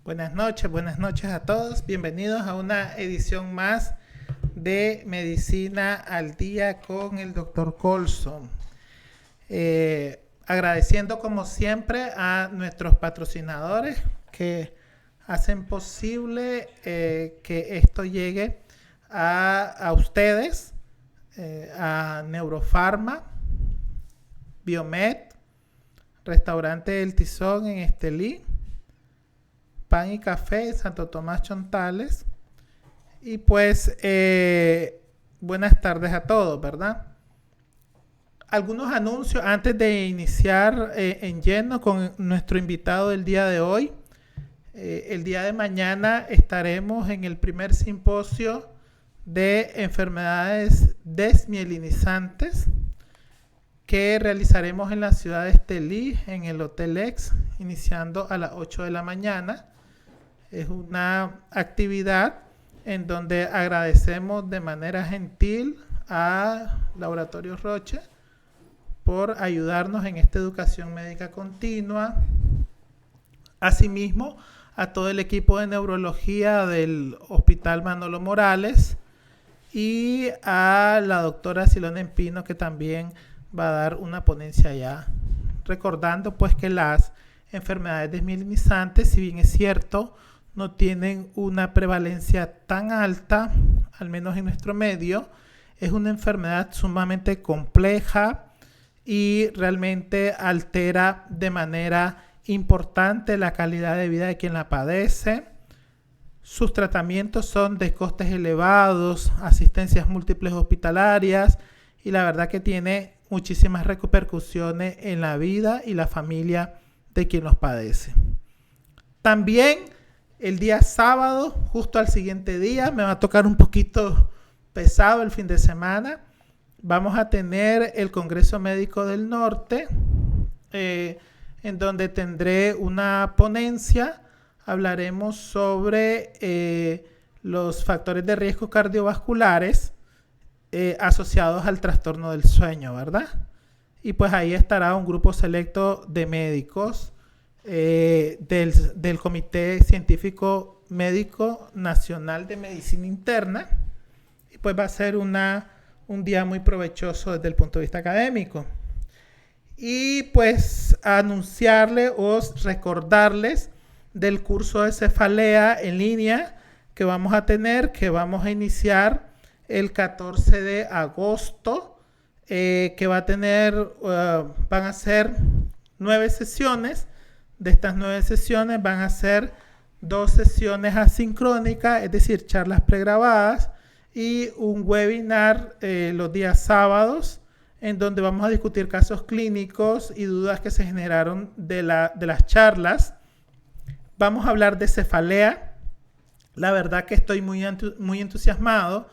Buenas noches a todos. Bienvenidos a una edición más de Medicina al Día con el Dr. Colson. Agradeciendo como siempre a nuestros patrocinadores que hacen posible que esto llegue a ustedes, a Neurofarma, Biomed, Restaurante El Tizón en Estelí, Pan y Café en Santo Tomás Chontales. Y pues, buenas tardes a todos, ¿verdad? Algunos anuncios antes de iniciar en lleno con nuestro invitado del día de hoy. El día de mañana estaremos en el primer simposio de enfermedades desmielinizantes que realizaremos en la ciudad de Estelí, en el Hotel X, iniciando a las 8 de la mañana. Es una actividad en donde agradecemos de manera gentil a Laboratorio Roche por ayudarnos en esta educación médica continua. Asimismo, a todo el equipo de neurología del Hospital Manolo Morales y a la doctora Silona Empino, que también va a dar una ponencia allá, recordando pues que las enfermedades desmielinizantes, si bien es cierto, no tienen una prevalencia tan alta, al menos en nuestro medio. Es una enfermedad sumamente compleja y realmente altera de manera importante la calidad de vida de quien la padece. Sus tratamientos son de costes elevados, asistencias múltiples hospitalarias, y la verdad que tiene muchísimas repercusiones en la vida y la familia de quien los padece. También el día sábado, justo al siguiente día, me va a tocar un poquito pesado el fin de semana. Vamos a tener el Congreso Médico del Norte, en donde tendré una ponencia. Hablaremos sobre los factores de riesgo cardiovasculares asociados al trastorno del sueño, ¿verdad? Y pues ahí estará un grupo selecto de médicos del Comité Científico Médico Nacional de Medicina Interna. Y pues va a ser un día muy provechoso desde el punto de vista académico. Y pues anunciarles o recordarles del curso de cefalea en línea que vamos a tener, que vamos a iniciar el 14 de agosto, que va a tener, van a ser 9 sesiones. De estas 9 sesiones van a ser 2 sesiones asincrónicas, es decir, charlas pregrabadas, y un webinar los días sábados, en donde vamos a discutir casos clínicos y dudas que se generaron de las charlas. Vamos a hablar de cefalea. La verdad que estoy muy entusiasmado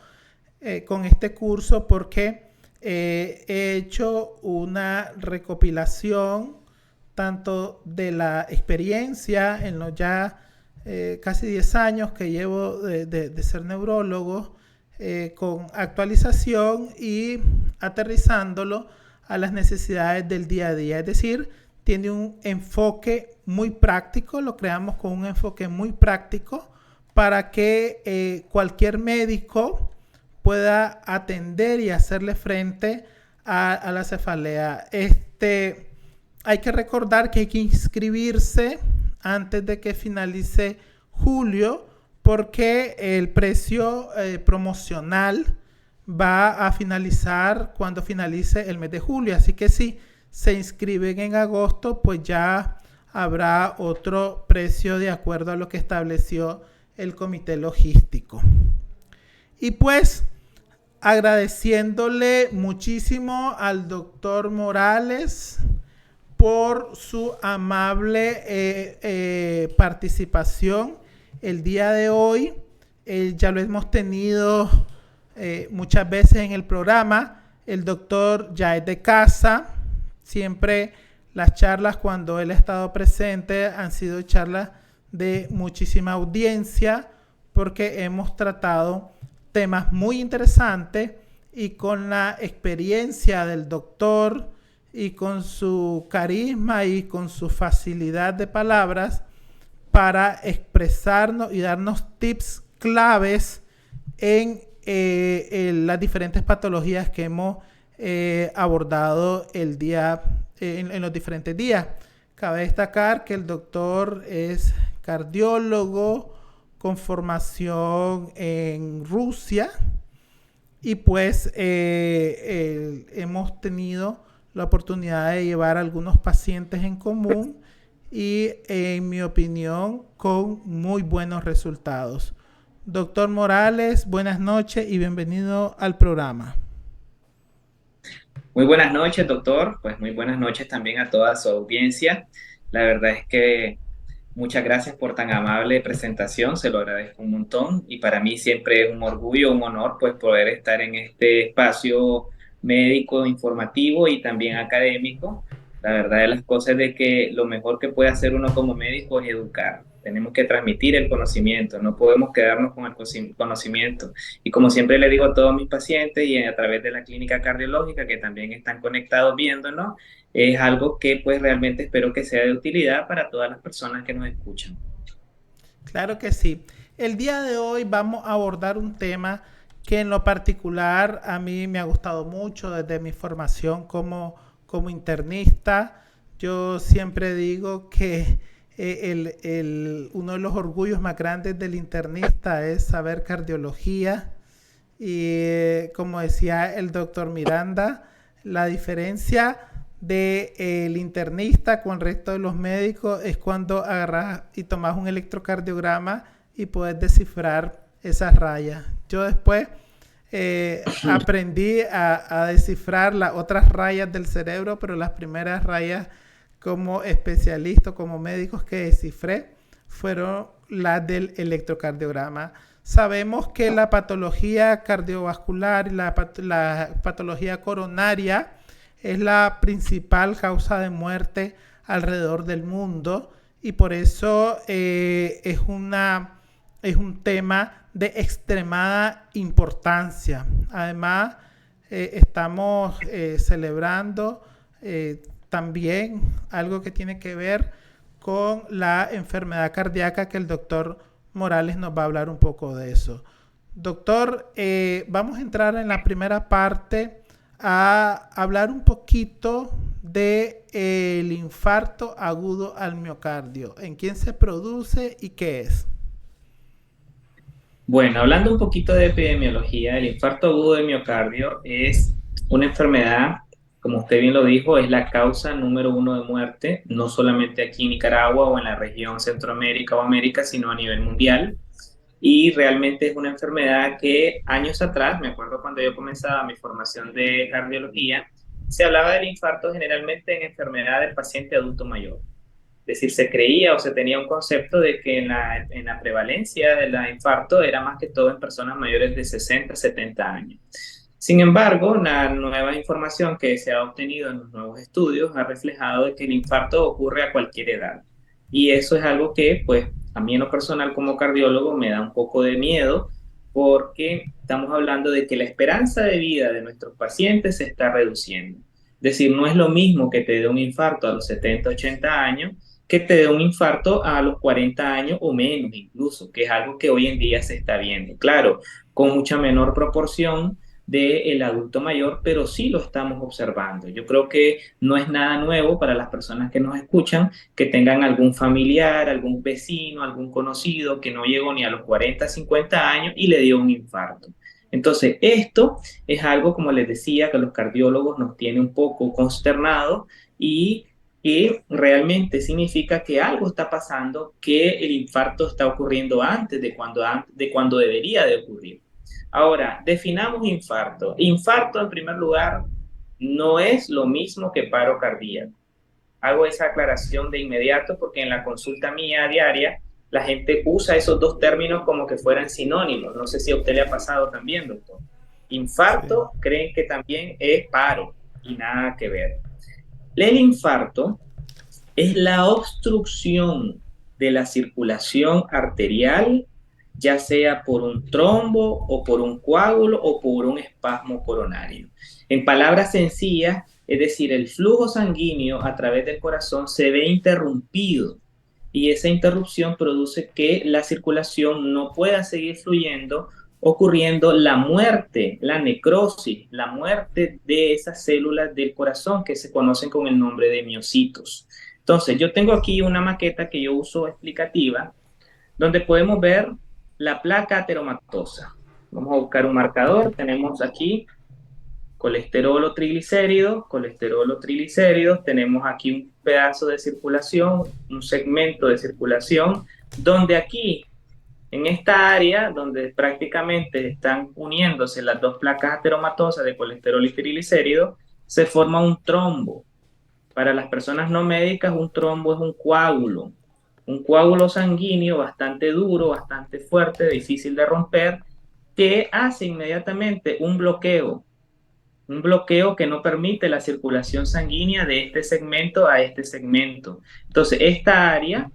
con este curso porque he hecho una recopilación tanto de la experiencia en los ya casi 10 años que llevo de ser neurólogo, con actualización y aterrizándolo a las necesidades del día a día. Es decir, tiene un enfoque muy práctico, lo creamos con un enfoque muy práctico para que cualquier médico pueda atender y hacerle frente a la cefalea. Hay que recordar que hay que inscribirse antes de que finalice julio, porque el precio promocional va a finalizar cuando finalice el mes de julio. Así que si se inscriben en agosto, pues ya habrá otro precio de acuerdo a lo que estableció el comité logístico. Y pues agradeciéndole muchísimo al doctor Morales por su amable participación el día de hoy. Ya lo hemos tenido muchas veces en el programa. El doctor ya es de casa. Siempre las charlas, cuando él ha estado presente, han sido charlas de muchísima audiencia, porque hemos tratado temas muy interesantes, y con la experiencia del doctor y con su carisma y con su facilidad de palabras, para expresarnos y darnos tips claves en las diferentes patologías que hemos abordado en los diferentes días. Cabe destacar que el doctor es cardiólogo con formación en Rusia y pues hemos tenido la oportunidad de llevar a algunos pacientes en común y en mi opinión con muy buenos resultados. Doctor Morales, buenas noches y bienvenido al programa. Muy buenas noches, doctor. Pues muy buenas noches también a toda su audiencia. La verdad es que muchas gracias por tan amable presentación, se lo agradezco un montón y para mí siempre es un orgullo, un honor pues poder estar en este espacio médico, informativo y también académico. La verdad de las cosas es de que lo mejor que puede hacer uno como médico es educar. Tenemos que transmitir el conocimiento, no podemos quedarnos con el conocimiento. Y como siempre le digo a todos mis pacientes y a través de la clínica cardiológica que también están conectados viéndonos, es algo que pues realmente espero que sea de utilidad para todas las personas que nos escuchan. Claro que sí. El día de hoy vamos a abordar un tema que en lo particular a mí me ha gustado mucho desde mi formación como internista. Yo siempre digo que uno de los orgullos más grandes del internista es saber cardiología. Y como decía el doctor Miranda, la diferencia del internista con el resto de los médicos es cuando agarras y tomas un electrocardiograma y puedes descifrar esas rayas. Yo después aprendí a descifrar las otras rayas del cerebro, pero las primeras rayas como especialista, como médicos que descifré, fueron las del electrocardiograma. Sabemos que la patología cardiovascular y la patología coronaria es la principal causa de muerte alrededor del mundo y por eso es un tema de extremada importancia. Además, estamos celebrando también algo que tiene que ver con la enfermedad cardíaca que el doctor Morales nos va a hablar un poco de eso. Doctor, vamos a entrar en la primera parte a hablar un poquito de el infarto agudo al miocardio, en quién se produce y qué es. Bueno, hablando un poquito de epidemiología, el infarto agudo de miocardio es una enfermedad, como usted bien lo dijo, es la causa número uno de muerte, no solamente aquí en Nicaragua o en la región Centroamérica o América, sino a nivel mundial. Y realmente es una enfermedad que años atrás, me acuerdo cuando yo comenzaba mi formación de cardiología, se hablaba del infarto generalmente en enfermedad del paciente adulto mayor. Es decir, se creía o se tenía un concepto de que en la prevalencia del infarto era más que todo en personas mayores de 60, 70 años. Sin embargo, la nueva información que se ha obtenido en los nuevos estudios ha reflejado de que el infarto ocurre a cualquier edad. Y eso es algo que, pues, a mí en lo personal como cardiólogo me da un poco de miedo porque estamos hablando de que la esperanza de vida de nuestros pacientes se está reduciendo. Es decir, no es lo mismo que te dé un infarto a los 70, 80 años que te dé un infarto a los 40 años o menos incluso, que es algo que hoy en día se está viendo. Claro, con mucha menor proporción del adulto mayor, pero sí lo estamos observando. Yo creo que no es nada nuevo para las personas que nos escuchan que tengan algún familiar, algún vecino, algún conocido que no llegó ni a los 40, 50 años y le dio un infarto. Entonces, esto es algo, como les decía, que los cardiólogos nos tiene un poco consternados y que realmente significa que algo está pasando, que el infarto está ocurriendo antes de cuando debería de ocurrir. Ahora, definamos infarto. Infarto, en primer lugar, no es lo mismo que paro cardíaco. Hago esa aclaración de inmediato porque en la consulta mía diaria la gente usa esos dos términos como que fueran sinónimos. No sé si a usted le ha pasado también, doctor. Sí. Infarto creen que también es paro y nada que ver. El infarto es la obstrucción de la circulación arterial, ya sea por un trombo o por un coágulo o por un espasmo coronario. En palabras sencillas, es decir, el flujo sanguíneo a través del corazón se ve interrumpido y esa interrupción produce que la circulación no pueda seguir fluyendo, ocurriendo la muerte, la necrosis, la muerte de esas células del corazón que se conocen con el nombre de miocitos. Entonces, yo tengo aquí una maqueta que yo uso explicativa, donde podemos ver la placa ateromatosa. Vamos a buscar un marcador, tenemos aquí colesterol o triglicéridos, tenemos aquí un pedazo de circulación, un segmento de circulación, donde aquí, en esta área, donde prácticamente están uniéndose las dos placas ateromatosas de colesterol y triglicéridos, se forma un trombo. Para las personas no médicas, un trombo es un coágulo sanguíneo bastante duro, bastante fuerte, difícil de romper, que hace inmediatamente un bloqueo que no permite la circulación sanguínea de este segmento a este segmento. Entonces, esta área,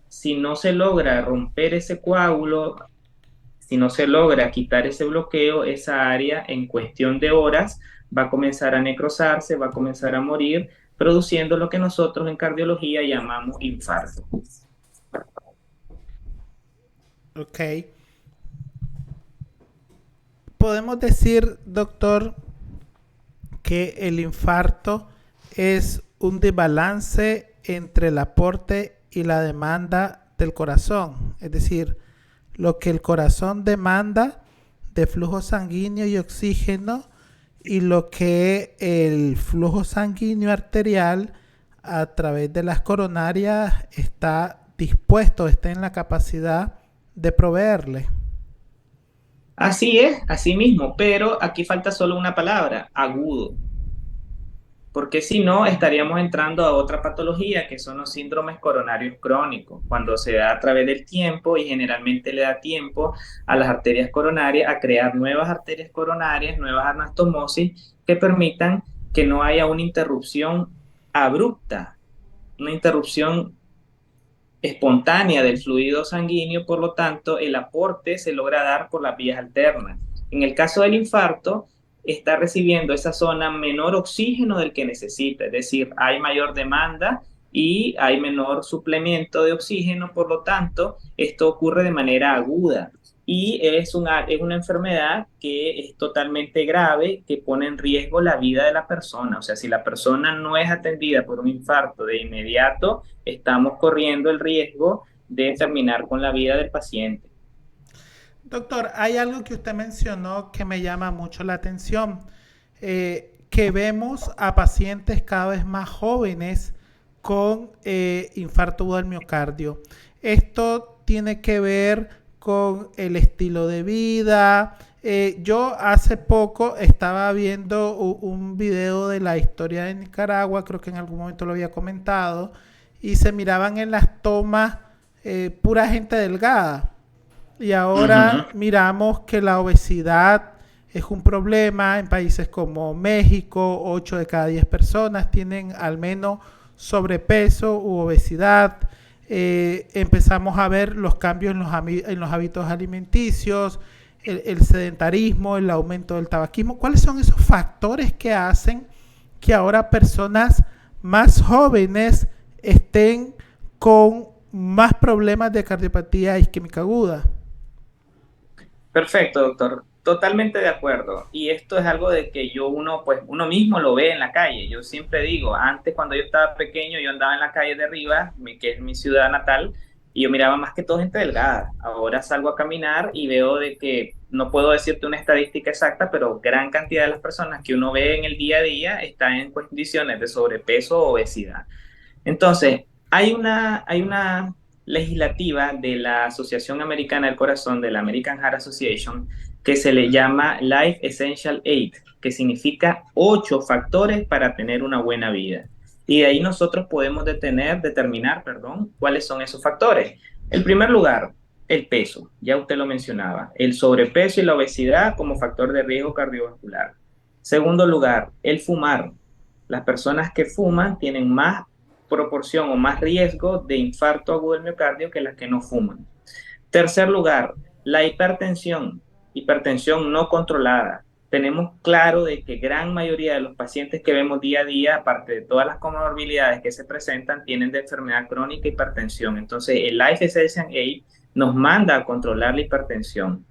si no se logra romper ese coágulo, si no se logra quitar ese bloqueo, esa área en cuestión de horas va a comenzar a necrosarse, va a comenzar a morir, produciendo lo que nosotros en cardiología llamamos infarto. Ok. Podemos decir, doctor, que el infarto es un desbalance entre el aporte y la demanda del corazón. Es decir, lo que el corazón demanda de flujo sanguíneo y oxígeno y lo que el flujo sanguíneo arterial a través de las coronarias está dispuesto, está en la capacidad de proveerle. Así es, así mismo, pero aquí falta solo una palabra, agudo, porque si no estaríamos entrando a otra patología que son los síndromes coronarios crónicos, cuando se da a través del tiempo y generalmente le da tiempo a las arterias coronarias a crear nuevas arterias coronarias, nuevas anastomosis que permitan que no haya una interrupción abrupta, una interrupción espontánea del fluido sanguíneo, por lo tanto, el aporte se logra dar por las vías alternas. En el caso del infarto, está recibiendo esa zona menor oxígeno del que necesita, es decir, hay mayor demanda y hay menor suplemento de oxígeno, por lo tanto, esto ocurre de manera aguda y es una enfermedad que es totalmente grave, que pone en riesgo la vida de la persona. O sea, si la persona no es atendida por un infarto de inmediato, estamos corriendo el riesgo de terminar con la vida del paciente. Doctor, hay algo que usted mencionó que me llama mucho la atención, que vemos a pacientes cada vez más jóvenes con infarto agudo del miocardio. Esto tiene que ver con el estilo de vida. Yo hace poco estaba viendo un video de la historia de Nicaragua, creo que en algún momento lo había comentado, y se miraban en las tomas pura gente delgada. Y ahora Ujú. miramos que la obesidad es un problema en países como México. 8 de cada 10 personas tienen al menos sobrepeso u obesidad. Empezamos a ver los cambios en los hábitos alimenticios, el sedentarismo, el aumento del tabaquismo. ¿Cuáles son esos factores que hacen que ahora personas más jóvenes estén con más problemas de cardiopatía isquémica aguda? Perfecto, doctor. Totalmente de acuerdo. Y esto es algo de que pues uno mismo lo ve en la calle. Yo siempre digo, antes cuando yo estaba pequeño, yo andaba en la calle de Rivas, que es mi ciudad natal, y yo miraba más que todo gente delgada. Ahora salgo a caminar y veo de que, no puedo decirte una estadística exacta, pero gran cantidad de las personas que uno ve en el día a día están en condiciones de sobrepeso o obesidad. Entonces, hay una legislativa de la Asociación Americana del Corazón, de la American Heart Association, que se le llama Life Essential 8, que significa 8 factores para tener una buena vida. Y de ahí nosotros podemos determinar, cuáles son esos factores. En primer lugar, el peso, ya usted lo mencionaba, el sobrepeso y la obesidad como factor de riesgo cardiovascular. Segundo lugar, el fumar. Las personas que fuman tienen más proporción o más riesgo de infarto agudo del miocardio que las que no fuman. Tercer lugar, la hipertensión no controlada. tenemos claro de que gran mayoría de los pacientes que vemos día a día, aparte de todas las comorbilidades que se presentan, tienen de enfermedad crónica e hipertensión. Entonces, el Life Essential Aid nos manda a controlar la hipertensión.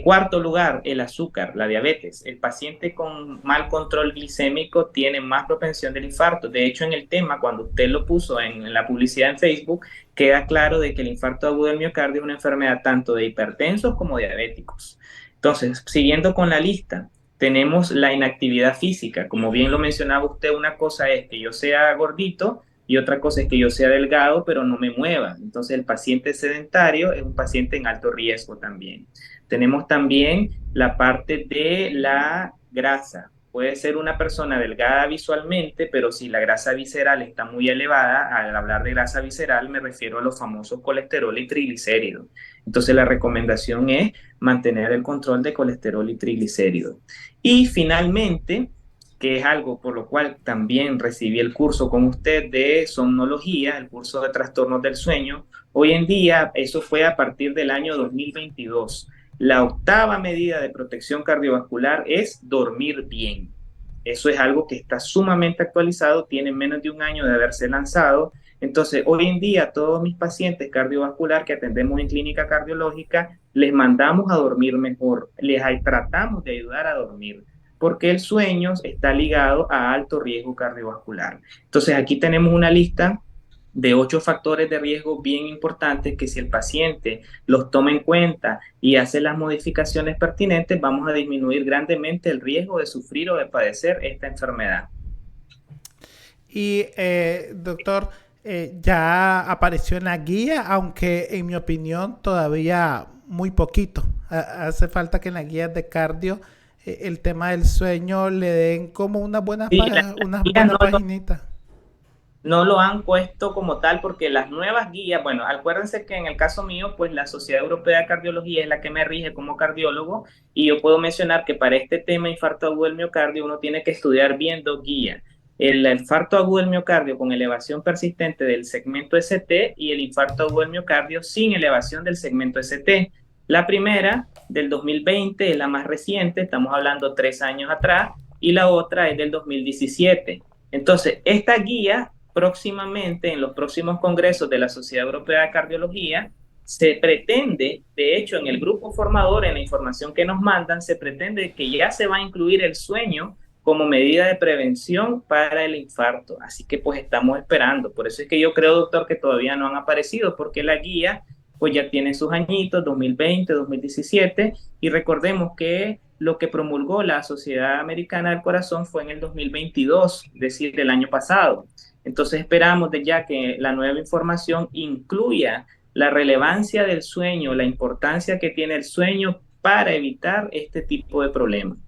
Cuarto lugar, el azúcar, la diabetes. El paciente con mal control glicémico tiene más propensión del infarto. De hecho, en el tema, cuando usted lo puso en la publicidad en Facebook, queda claro de que el infarto agudo del miocardio es una enfermedad tanto de hipertensos como diabéticos. Entonces, siguiendo con la lista, tenemos la inactividad física. Como bien lo mencionaba usted, una cosa es que yo sea gordito y otra cosa es que yo sea delgado, pero no me mueva. Entonces, el paciente sedentario es un paciente en alto riesgo también. Tenemos también la parte de la grasa. Puede ser una persona delgada visualmente, pero si la grasa visceral está muy elevada, al hablar de grasa visceral me refiero a los famosos colesterol y triglicéridos. Entonces la recomendación es mantener el control de colesterol y triglicéridos. Y finalmente, que es algo por lo cual también recibí el curso con usted de somnología, el curso de trastornos del sueño. Hoy en día, eso fue a partir del año 2022. La octava medida de protección cardiovascular es dormir bien. Eso es algo que está sumamente actualizado, tiene menos de un año de haberse lanzado. Entonces, hoy en día, todos mis pacientes cardiovascular que atendemos en clínica cardiológica, les mandamos a dormir mejor, les tratamos de ayudar a dormir, porque el sueño está ligado a alto riesgo cardiovascular. Entonces, aquí tenemos una lista de 8 factores de riesgo bien importantes que si el paciente los toma en cuenta y hace las modificaciones pertinentes, vamos a disminuir grandemente el riesgo de sufrir o de padecer esta enfermedad. Y doctor, ya apareció en la guía, aunque en mi opinión todavía muy poquito. Hace falta que en las guías de cardio el tema del sueño le den como Sí, unas guías buenas paginitas. no lo han puesto como tal porque las nuevas guías, bueno, acuérdense que en el caso mío, pues la Sociedad Europea de Cardiología es la que me rige como cardiólogo y yo puedo mencionar que para este tema infarto agudo del miocardio uno tiene que estudiar bien dos guías. El infarto agudo del miocardio con elevación persistente del segmento ST y el infarto agudo del miocardio sin elevación del segmento ST. La primera, del 2020, es la más reciente, estamos hablando 3 años atrás, y la otra es del 2017. Entonces, esta guía próximamente, en los próximos congresos de la Sociedad Europea de Cardiología, se pretende, de hecho, en el grupo formador, en la información que nos mandan, se pretende que ya se va a incluir el sueño como medida de prevención para el infarto. Así que pues estamos esperando. Por eso es que yo creo, doctor, que todavía no han aparecido, porque la guía pues ya tiene sus añitos, 2020, 2017, y recordemos que lo que promulgó la Sociedad Americana del Corazón fue en el 2022, es decir, el año pasado. Entonces esperamos de ya que la nueva información incluya la relevancia del sueño, la importancia que tiene el sueño para evitar este tipo de problemas.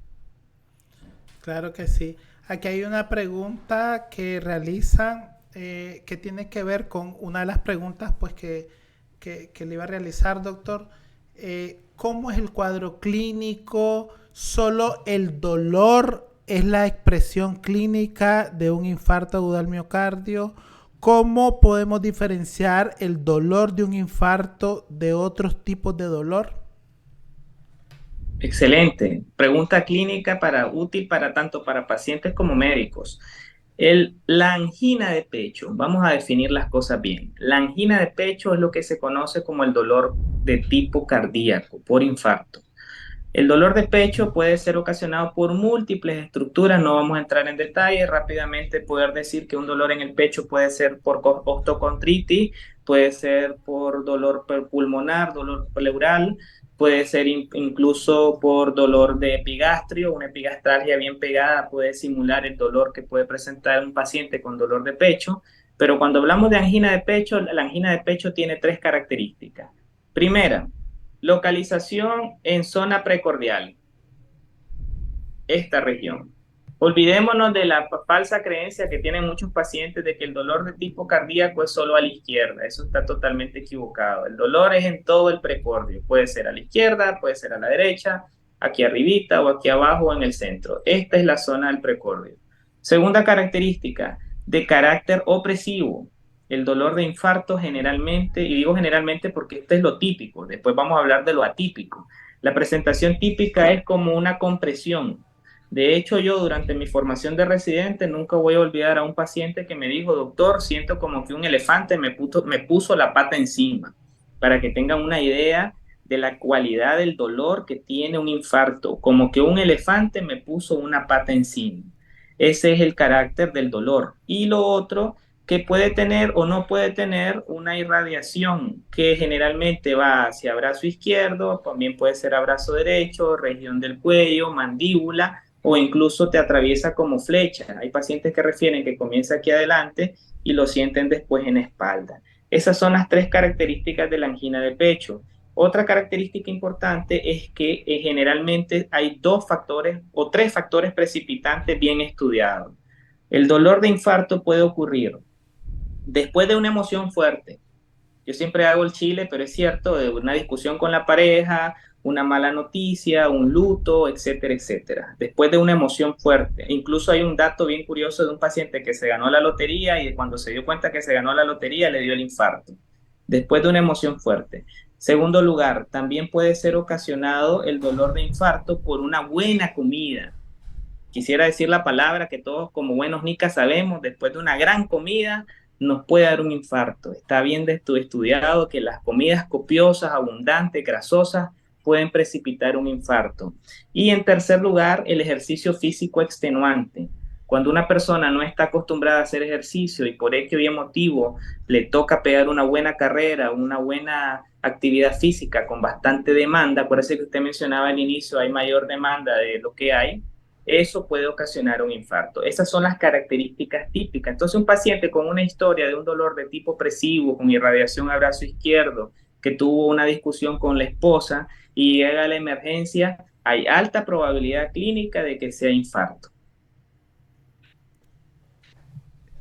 Claro que sí. Aquí hay una pregunta que realizan que tiene que ver con una de las preguntas pues que le iba a realizar, doctor. ¿Cómo es el cuadro clínico? ¿Solo el dolor es la expresión clínica de un infarto agudo al miocardio? ¿Cómo podemos diferenciar el dolor de un infarto de otros tipos de dolor? Excelente. Pregunta clínica útil para tanto para pacientes como médicos. La angina de pecho, vamos a definir las cosas bien. La angina de pecho es lo que se conoce como el dolor de tipo cardíaco por infarto. El dolor de pecho puede ser ocasionado por múltiples estructuras, no vamos a entrar en detalle, rápidamente poder decir que un dolor en el pecho puede ser por osteocontritis, puede ser por dolor pulmonar, dolor pleural, puede ser incluso por dolor de epigastrio, una epigastralgia bien pegada puede simular el dolor que puede presentar un paciente con dolor de pecho, pero cuando hablamos de angina de pecho, la angina de pecho tiene tres características. Primera, localización en zona precordial, esta región. Olvidémonos de la falsa creencia que tienen muchos pacientes de que el dolor de tipo cardíaco es solo a la izquierda. Eso está totalmente equivocado. El dolor es en todo el precordio. Puede ser a la izquierda, puede ser a la derecha, aquí arribita o aquí abajo o en el centro. Esta es la zona del precordio. Segunda característica, de carácter opresivo. El dolor de infarto generalmente, y digo generalmente porque este es lo típico, después vamos a hablar de lo atípico. La presentación típica es como una compresión. De hecho, yo durante mi formación de residente nunca voy a olvidar a un paciente que me dijo, doctor, siento como que un elefante me puso la pata encima, para que tengan una idea de la cualidad del dolor que tiene un infarto, como que un elefante me puso una pata encima. Ese es el carácter del dolor. Y lo otro, que puede tener o no puede tener una irradiación que generalmente va hacia brazo izquierdo, también puede ser a brazo derecho, región del cuello, mandíbula o incluso te atraviesa como flecha. Hay pacientes que refieren que comienza aquí adelante y lo sienten después en espalda. Esas son las tres características de la angina de pecho. Otra característica importante es que generalmente hay dos factores o tres factores precipitantes bien estudiados. El dolor de infarto puede ocurrir después de una emoción fuerte. Yo siempre hago el chile, pero es cierto, de una discusión con la pareja, una mala noticia, un luto, etcétera, etcétera. Después de una emoción fuerte. Incluso hay un dato bien curioso de un paciente que se ganó la lotería y cuando se dio cuenta que se ganó la lotería le dio el infarto. Después de una emoción fuerte. Segundo lugar, también puede ser ocasionado el dolor de infarto por una buena comida. Quisiera decir la palabra que todos como buenos nicas sabemos, después de una gran comida nos puede dar un infarto. Está bien estudiado que las comidas copiosas, abundantes, grasosas, pueden precipitar un infarto. Y en tercer lugar, el ejercicio físico extenuante. Cuando una persona no está acostumbrada a hacer ejercicio y por X y motivo le toca pegar una buena carrera, una buena actividad física con bastante demanda, por eso que usted mencionaba al inicio, hay mayor demanda de lo que hay, eso puede ocasionar un infarto. Esas son las características típicas. Entonces, un paciente con una historia de un dolor de tipo opresivo, con irradiación al brazo izquierdo, que tuvo una discusión con la esposa y llega a la emergencia, hay alta probabilidad clínica de que sea infarto.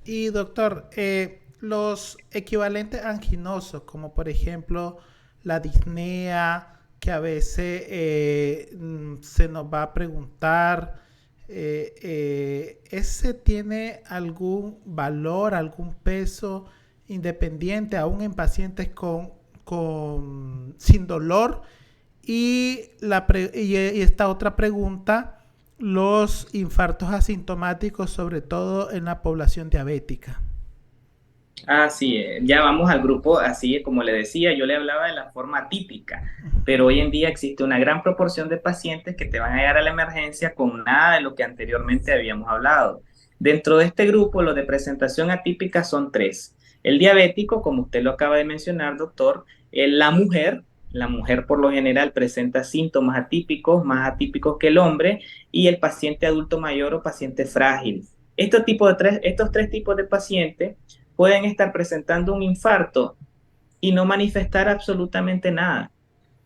Y doctor, los equivalentes anginosos, como por ejemplo la disnea, que a veces se nos va a preguntar, ¿ese tiene algún valor, algún peso independiente, aún en pacientes sin dolor? Y esta otra pregunta, los infartos asintomáticos, sobre todo en la población diabética. Así es, ya vamos al grupo, así como le decía, yo le hablaba de la forma típica, pero hoy en día existe una gran proporción de pacientes que te van a llegar a la emergencia con nada de lo que anteriormente habíamos hablado. Dentro de este grupo, los de presentación atípica son tres. El diabético, como usted lo acaba de mencionar, doctor, la mujer por lo general presenta síntomas atípicos, más atípicos que el hombre, y el paciente adulto mayor o paciente frágil. Estos tres tipos de pacientes pueden estar presentando un infarto y no manifestar absolutamente nada,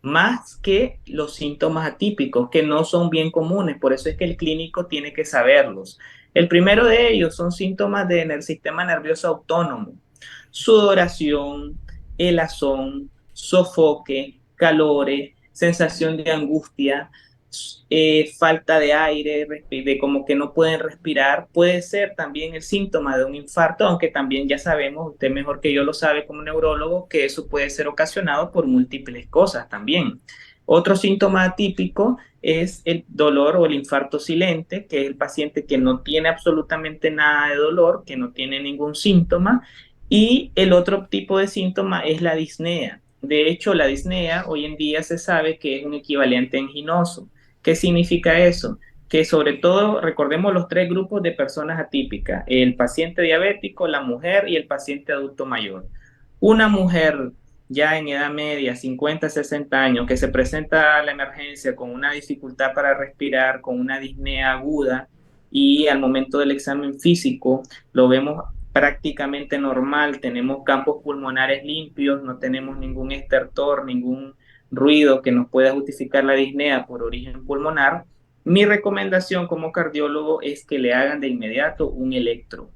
más que los síntomas atípicos, que no son bien comunes, por eso es que el clínico tiene que saberlos. El primero de ellos son síntomas del sistema nervioso autónomo, sudoración, helazón, sofoque, calores, sensación de angustia, falta de aire, de como que no pueden respirar, puede ser también el síntoma de un infarto, aunque también ya sabemos, usted mejor que yo lo sabe como neurólogo, que eso puede ser ocasionado por múltiples cosas también. Otro síntoma atípico es el dolor o el infarto silente, que es el paciente que no tiene absolutamente nada de dolor, que no tiene ningún síntoma. Y el otro tipo de síntoma es la disnea. De hecho, la disnea hoy en día se sabe que es un equivalente anginoso. ¿Qué significa eso? Que sobre todo recordemos los tres grupos de personas atípicas, el paciente diabético, la mujer y el paciente adulto mayor. Una mujer ya en edad media, 50, 60 años, que se presenta a la emergencia con una dificultad para respirar, con una disnea aguda y al momento del examen físico lo vemos prácticamente normal, tenemos campos pulmonares limpios, no tenemos ningún estertor, ningún ruido que nos pueda justificar la disnea por origen pulmonar, mi recomendación como cardiólogo es que le hagan de inmediato un electro.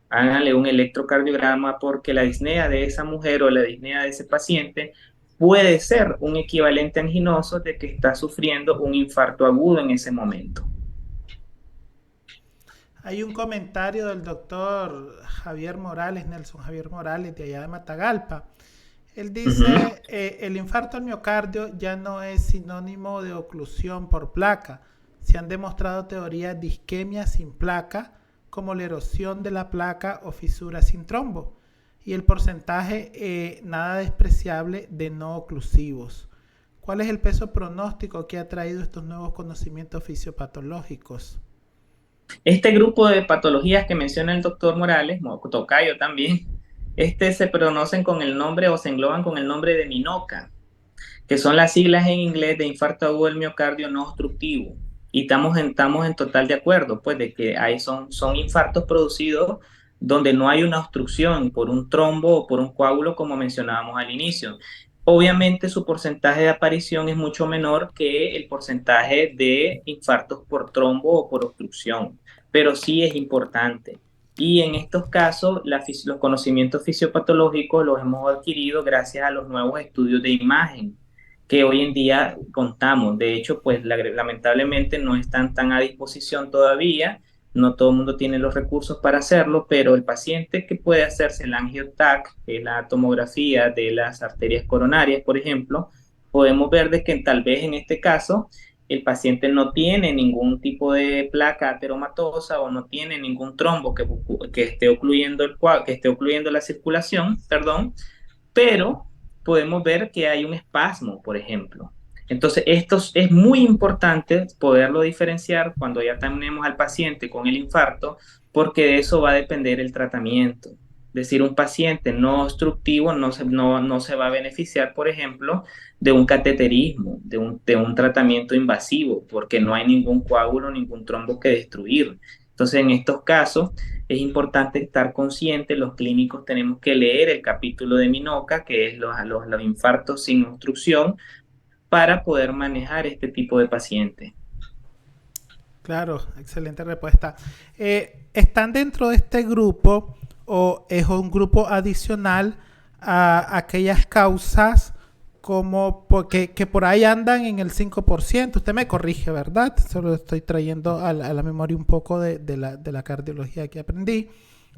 Háganle un electrocardiograma porque la disnea de esa mujer o la disnea de ese paciente puede ser un equivalente anginoso de que está sufriendo un infarto agudo en ese momento. Hay un comentario del doctor Javier Morales, Nelson Javier Morales, de allá de Matagalpa. Él Ujú. dice, el infarto al miocardio ya no es sinónimo de oclusión por placa. Se han demostrado teorías de isquemia sin placa, como la erosión de la placa o fisura sin trombo. Y el porcentaje nada despreciable de no oclusivos. ¿Cuál es el peso pronóstico que ha traído estos nuevos conocimientos fisiopatológicos? Este grupo de patologías que menciona el doctor Morales, tocayo también, se pronuncian con el nombre o se engloban con el nombre de MINOCA, que son las siglas en inglés de infarto agudo del miocardio no obstructivo. Y estamos en total de acuerdo, pues, de que son infartos producidos donde no hay una obstrucción por un trombo o por un coágulo, como mencionábamos al inicio. Obviamente su porcentaje de aparición es mucho menor que el porcentaje de infartos por trombo o por obstrucción, pero sí es importante. Y en estos casos, los conocimientos fisiopatológicos los hemos adquirido gracias a los nuevos estudios de imagen que hoy en día contamos. De hecho, pues lamentablemente no están tan a disposición todavía, no todo el mundo tiene los recursos para hacerlo, pero el paciente que puede hacerse el angio-TAC, que es la tomografía de las arterias coronarias, por ejemplo, podemos ver de que tal vez en este caso el paciente no tiene ningún tipo de placa ateromatosa o no tiene ningún trombo que esté ocluyendo que esté ocluyendo la circulación, perdón, pero podemos ver que hay un espasmo, por ejemplo. Entonces, esto es muy importante poderlo diferenciar cuando ya tenemos al paciente con el infarto, porque de eso va a depender el tratamiento. Es decir, un paciente no obstructivo no se va a beneficiar, por ejemplo, de un cateterismo, de un tratamiento invasivo, porque no hay ningún coágulo, ningún trombo que destruir. Entonces, en estos casos, es importante estar consciente, los clínicos tenemos que leer el capítulo de Minoca, que es los infartos sin obstrucción, para poder manejar este tipo de pacientes. Claro, excelente respuesta. ¿Están dentro de este grupo o es un grupo adicional a aquellas causas como porque, que por ahí andan en el 5%? Usted me corrige, ¿verdad? Solo estoy trayendo a la memoria un poco de la cardiología que aprendí,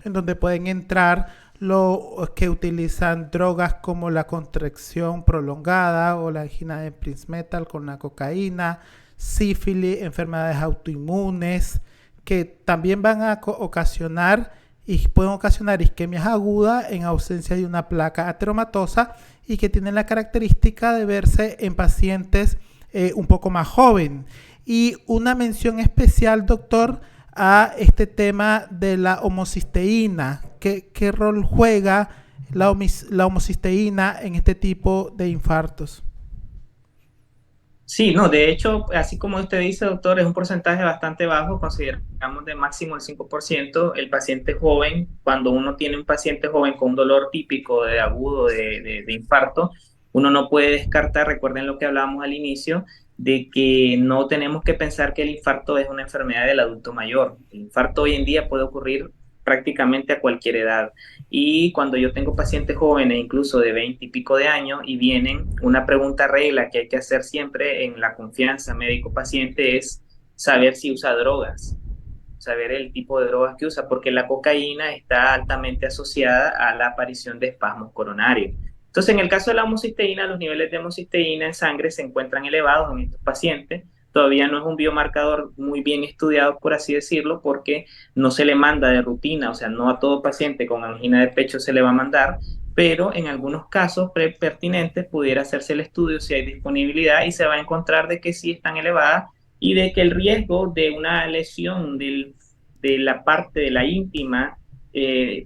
en donde pueden entrar los que utilizan drogas como la contracción prolongada o la angina de Prince-Metal con la cocaína, sífilis, enfermedades autoinmunes, que también van a ocasionar y pueden ocasionar isquemias agudas en ausencia de una placa ateromatosa y que tienen la característica de verse en pacientes un poco más jóvenes. Y una mención especial, doctor, a este tema de la homocisteína. ¿Qué rol juega la homocisteína en este tipo de infartos? Sí, no, de hecho, así como usted dice, doctor, es un porcentaje bastante bajo, consideramos de máximo el 5%. El paciente joven, cuando uno tiene un paciente joven con un dolor típico de agudo de infarto, uno no puede descartar, recuerden lo que hablábamos al inicio, de que no tenemos que pensar que el infarto es una enfermedad del adulto mayor. El infarto hoy en día puede ocurrir prácticamente a cualquier edad. Y cuando yo tengo pacientes jóvenes, incluso de 20 y pico de años, y vienen, una pregunta regla que hay que hacer siempre en la confianza médico-paciente es saber si usa drogas, saber el tipo de drogas que usa, porque la cocaína está altamente asociada a la aparición de espasmos coronarios. Entonces, en el caso de la homocisteína, los niveles de homocisteína en sangre se encuentran elevados en estos pacientes. Todavía no es un biomarcador muy bien estudiado, por así decirlo, porque no se le manda de rutina, o sea, no a todo paciente con angina de pecho se le va a mandar, pero en algunos casos pertinentes pudiera hacerse el estudio si hay disponibilidad y se va a encontrar de que sí están elevadas y de que el riesgo de una lesión de la parte de la íntima, de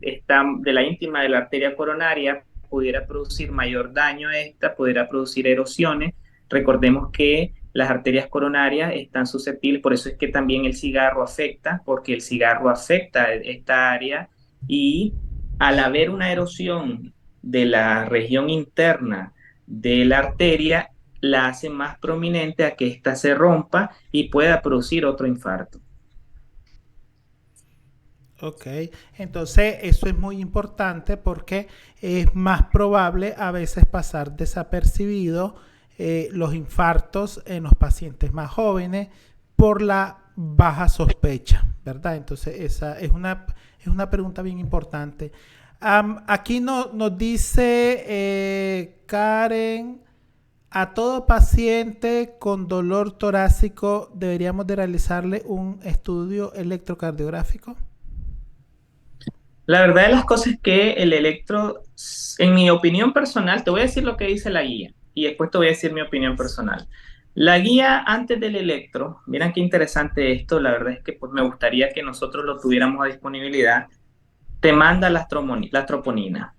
la íntima de la arteria coronaria pudiera producir mayor daño a esta, pudiera producir erosiones. Recordemos que las arterias coronarias están susceptibles, por eso es que también el cigarro afecta, porque el cigarro afecta esta área y al haber una erosión de la región interna de la arteria, la hace más prominente a que ésta se rompa y pueda producir otro infarto. Ok, entonces eso es muy importante porque es más probable a veces pasar desapercibido los infartos en los pacientes más jóvenes por la baja sospecha, ¿verdad? Entonces esa es una pregunta bien importante. Aquí nos dice Karen, a todo paciente con dolor torácico deberíamos de realizarle un estudio electrocardiográfico. La verdad de las cosas es que el electro, en mi opinión personal, te voy a decir lo que dice la guía y después te voy a decir mi opinión personal. La guía antes del electro, miren qué interesante esto, la verdad es que pues, me gustaría que nosotros lo tuviéramos a disponibilidad, te manda la troponina.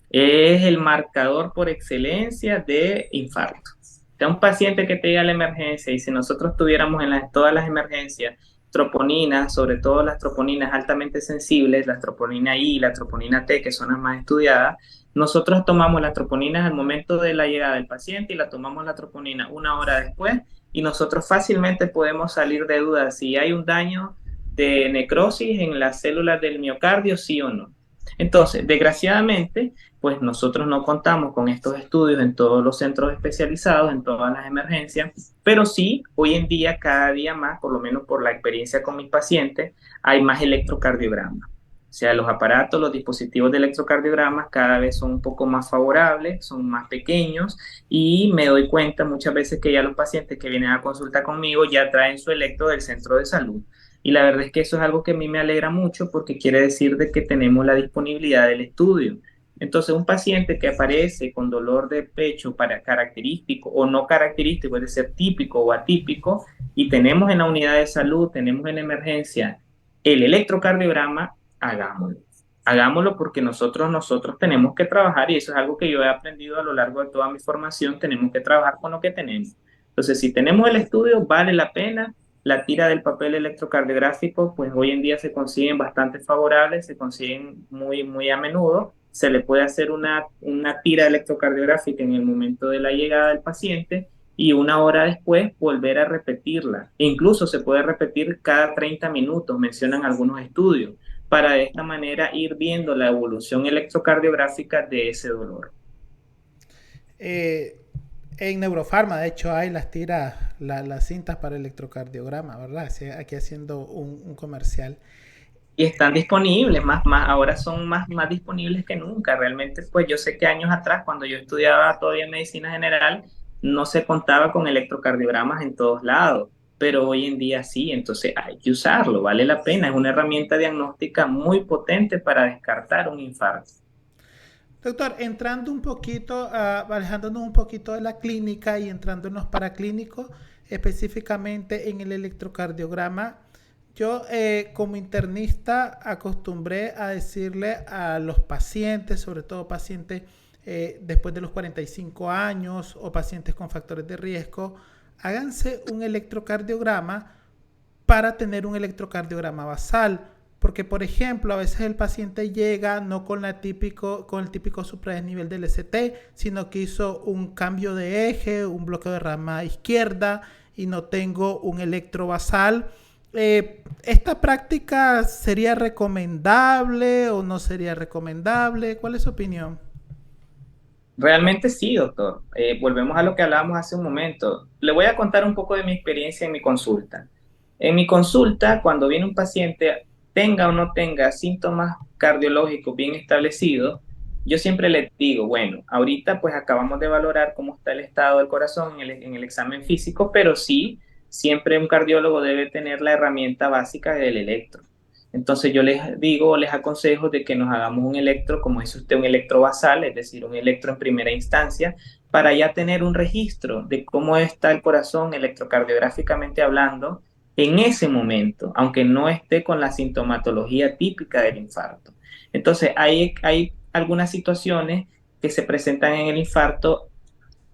Es el marcador por excelencia de infarto. De un paciente que te llega a la emergencia y si nosotros tuviéramos en todas las emergencias troponinas, sobre todo las troponinas altamente sensibles, la troponina I y la troponina T, que son las más estudiadas, nosotros tomamos las troponinas al momento de la llegada del paciente y la tomamos la troponina una hora después y nosotros fácilmente podemos salir de dudas si hay un daño de necrosis en las células del miocardio, sí o no. Entonces, desgraciadamente, pues nosotros no contamos con estos estudios en todos los centros especializados, en todas las emergencias, pero sí, hoy en día, cada día más, por lo menos por la experiencia con mis pacientes, hay más electrocardiogramas. O sea, los aparatos, los dispositivos de electrocardiogramas cada vez son un poco más favorables, son más pequeños y me doy cuenta muchas veces que ya los pacientes que vienen a consulta conmigo ya traen su electro del centro de salud. Y la verdad es que eso es algo que a mí me alegra mucho porque quiere decir de que tenemos la disponibilidad del estudio. Entonces, un paciente que aparece con dolor de pecho para característico o no característico, puede ser típico o atípico, y tenemos en la unidad de salud, tenemos en emergencia el electrocardiograma, hagámoslo. Hagámoslo porque nosotros tenemos que trabajar y eso es algo que yo he aprendido a lo largo de toda mi formación, tenemos que trabajar con lo que tenemos. Entonces, si tenemos el estudio, vale la pena. La tira del papel electrocardiográfico, pues hoy en día se consiguen bastante favorables, se consiguen muy a menudo. Se le puede hacer una tira electrocardiográfica en el momento de la llegada del paciente y una hora después volver a repetirla. E incluso se puede repetir cada 30 minutos, mencionan algunos estudios, para de esta manera ir viendo la evolución electrocardiográfica de ese dolor. Eh, en Neurofarma, de hecho, hay las tiras, las cintas para electrocardiograma, ¿verdad? Sí, aquí haciendo un comercial. Y están disponibles, ahora son más disponibles que nunca. Realmente, pues yo sé que años atrás, cuando yo estudiaba todavía medicina general, no se contaba con electrocardiogramas en todos lados, pero hoy en día sí, entonces hay que usarlo, vale la pena. Es una herramienta diagnóstica muy potente para descartar un infarto. Doctor, entrando un poquito, alejándonos un poquito de la clínica y entrando en los paraclínicos, específicamente en el electrocardiograma, yo como internista acostumbré a decirle a los pacientes, sobre todo pacientes después de los 45 años o pacientes con factores de riesgo, háganse un electrocardiograma para tener un electrocardiograma basal. Porque, por ejemplo, a veces el paciente llega no con el típico supradesnivel del ST, sino que hizo un cambio de eje, un bloqueo de rama izquierda y no tengo un electrobasal. ¿Esta práctica sería recomendable o no sería recomendable? ¿Cuál es su opinión? Realmente sí, doctor. Volvemos a lo que hablábamos hace un momento. Le voy a contar un poco de mi experiencia en mi consulta. En mi consulta, cuando viene un paciente, tenga o no tenga síntomas cardiológicos bien establecidos, yo siempre le digo, bueno, ahorita pues acabamos de valorar cómo está el estado del corazón en el examen físico, pero sí, siempre un cardiólogo debe tener la herramienta básica del electro. Entonces yo les digo, les aconsejo de que nos hagamos un electro, como dice usted, un electro basal, es decir, un electro en primera instancia, para ya tener un registro de cómo está el corazón electrocardiográficamente hablando en ese momento, aunque no esté con la sintomatología típica del infarto. Entonces hay algunas situaciones que se presentan en el infarto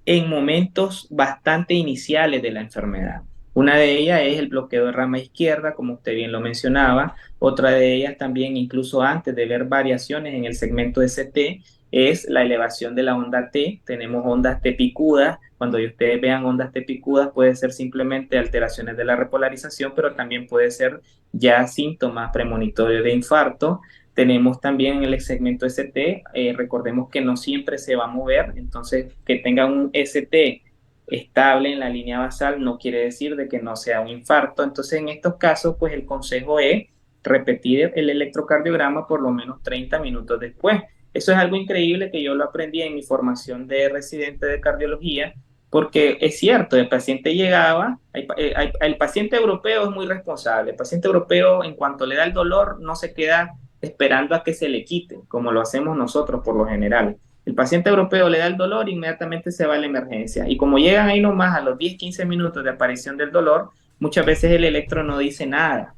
en momentos bastante iniciales de la enfermedad. Una de ellas es el bloqueo de rama izquierda, como usted bien lo mencionaba. Otra de ellas también, incluso antes de ver variaciones en el segmento ST, es la elevación de la onda T. Tenemos ondas T picudas. Cuando ustedes vean ondas T picudas, puede ser simplemente alteraciones de la repolarización, pero también puede ser ya síntomas premonitorios de infarto. Tenemos también en el segmento ST, recordemos que no siempre se va a mover, entonces que tenga un ST estable en la línea basal no quiere decir de que no sea un infarto. Entonces en estos casos, pues el consejo es repetir el electrocardiograma por lo menos 30 minutos después. Eso es algo increíble que yo lo aprendí en mi formación de residente de cardiología, porque es cierto, el paciente llegaba, el paciente europeo es muy responsable, el paciente europeo en cuanto le da el dolor no se queda esperando a que se le quite, como lo hacemos nosotros por lo general. El paciente europeo le da el dolor, inmediatamente se va a la emergencia. Y como llegan ahí nomás a los 10, 15 minutos de aparición del dolor, muchas veces el electro no dice nada.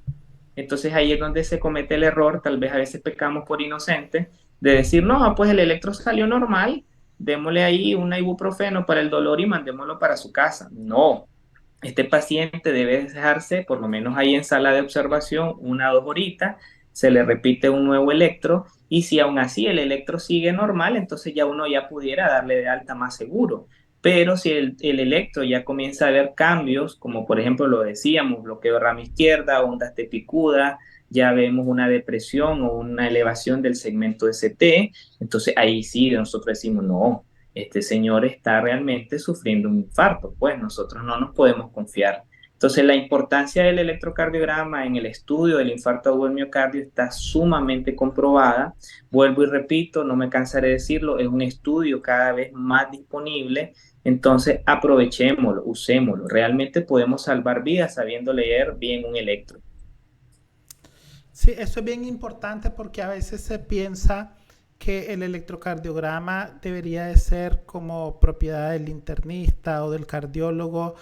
Entonces ahí es donde se comete el error, tal vez a veces pecamos por inocentes, de decir, no, pues el electro salió normal, démosle ahí un ibuprofeno para el dolor y mandémoslo para su casa. No, este paciente debe dejarse, por lo menos ahí en sala de observación, 1 o 2 horitas, se le repite un nuevo electro y si aún así el electro sigue normal, entonces ya uno ya pudiera darle de alta más seguro. Pero si el electro ya comienza a ver cambios, como por ejemplo lo decíamos, bloqueo de rama izquierda, ondas de picuda, ya vemos una depresión o una elevación del segmento ST, entonces ahí sí nosotros decimos, no, este señor está realmente sufriendo un infarto, pues nosotros no nos podemos confiar. Entonces, la importancia del electrocardiograma en el estudio del infarto agudo del miocardio está sumamente comprobada. Vuelvo y repito, no me cansaré de decirlo, es un estudio cada vez más disponible. Entonces, aprovechémoslo, usémoslo. Realmente podemos salvar vidas sabiendo leer bien un electro. Sí, eso es bien importante porque a veces se piensa que el electrocardiograma debería de ser como propiedad del internista o del cardiólogo.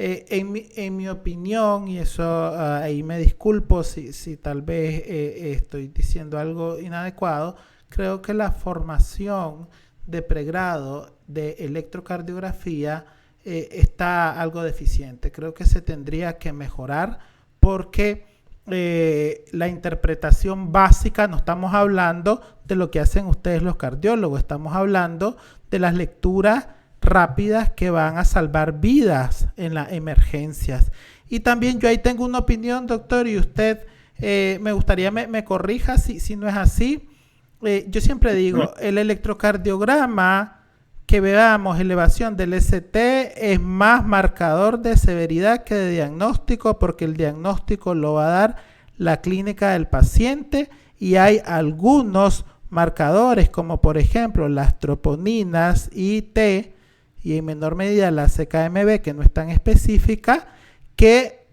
En mi opinión, y eso ahí me disculpo si tal vez estoy diciendo algo inadecuado, creo que la formación de pregrado de electrocardiografía está algo deficiente. Creo que se tendría que mejorar porque la interpretación básica, no estamos hablando de lo que hacen ustedes los cardiólogos, estamos hablando de las lecturas rápidas que van a salvar vidas en las emergencias. Y también yo ahí tengo una opinión, doctor, y usted me gustaría me corrija si no es así. Yo siempre digo, el electrocardiograma que veamos elevación del ST es más marcador de severidad que de diagnóstico porque el diagnóstico lo va a dar la clínica del paciente y hay algunos marcadores como por ejemplo las troponinas IT y en menor medida la CKMB que no es tan específica que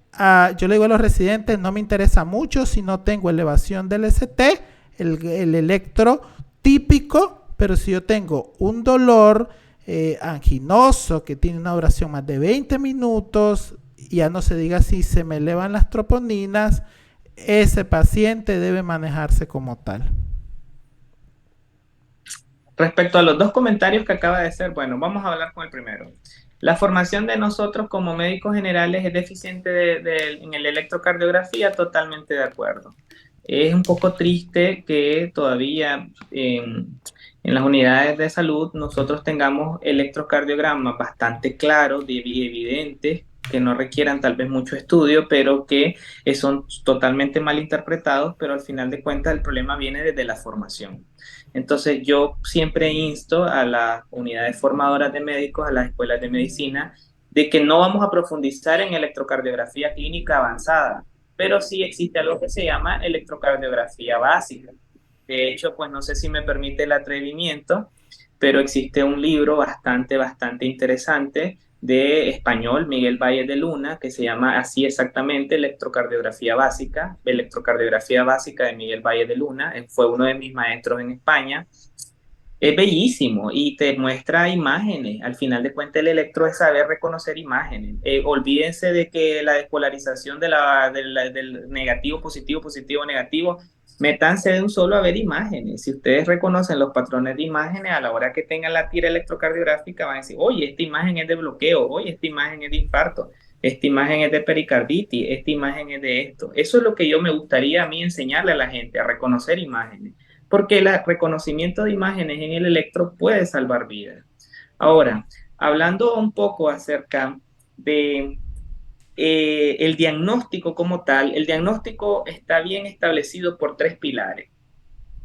yo le digo a los residentes no me interesa mucho si no tengo elevación del ST, el electro típico. Pero si yo tengo un dolor anginoso que tiene una duración más de 20 minutos, ya no se diga si se me elevan las troponinas, ese paciente debe manejarse como tal. Respecto a los dos comentarios que acaba de hacer, bueno, vamos a hablar con el primero. La formación de nosotros como médicos generales es deficiente en el electrocardiografía, totalmente de acuerdo. Es un poco triste que todavía en las unidades de salud nosotros tengamos electrocardiogramas bastante claros, evidentes, que no requieran tal vez mucho estudio, pero que son totalmente mal interpretados, pero al final de cuentas el problema viene desde la formación. Entonces yo siempre insto a las unidades formadoras de médicos, a las escuelas de medicina, de que no vamos a profundizar en electrocardiografía clínica avanzada, pero sí existe algo que se llama electrocardiografía básica. De hecho, pues no sé si me permite el atrevimiento, pero existe un libro bastante interesante de español, Miguel Valle de Luna, que se llama así exactamente, Electrocardiografía Básica de Miguel Valle de Luna. Fue uno de mis maestros en España. Es bellísimo y te muestra imágenes. Al final de cuentas, el electro es saber reconocer imágenes. Olvídense de que la despolarización del negativo, positivo, positivo, negativo, métanse de un solo a ver imágenes. Si ustedes reconocen los patrones de imágenes, a la hora que tengan la tira electrocardiográfica, van a decir, oye, esta imagen es de bloqueo, oye, esta imagen es de infarto, esta imagen es de pericarditis, esta imagen es de esto. Eso es lo que yo me gustaría a mí enseñarle a la gente, a reconocer imágenes porque el reconocimiento de imágenes en el electro puede salvar vidas. Ahora, hablando un poco acerca de el diagnóstico como tal, el diagnóstico está bien establecido por 3 pilares.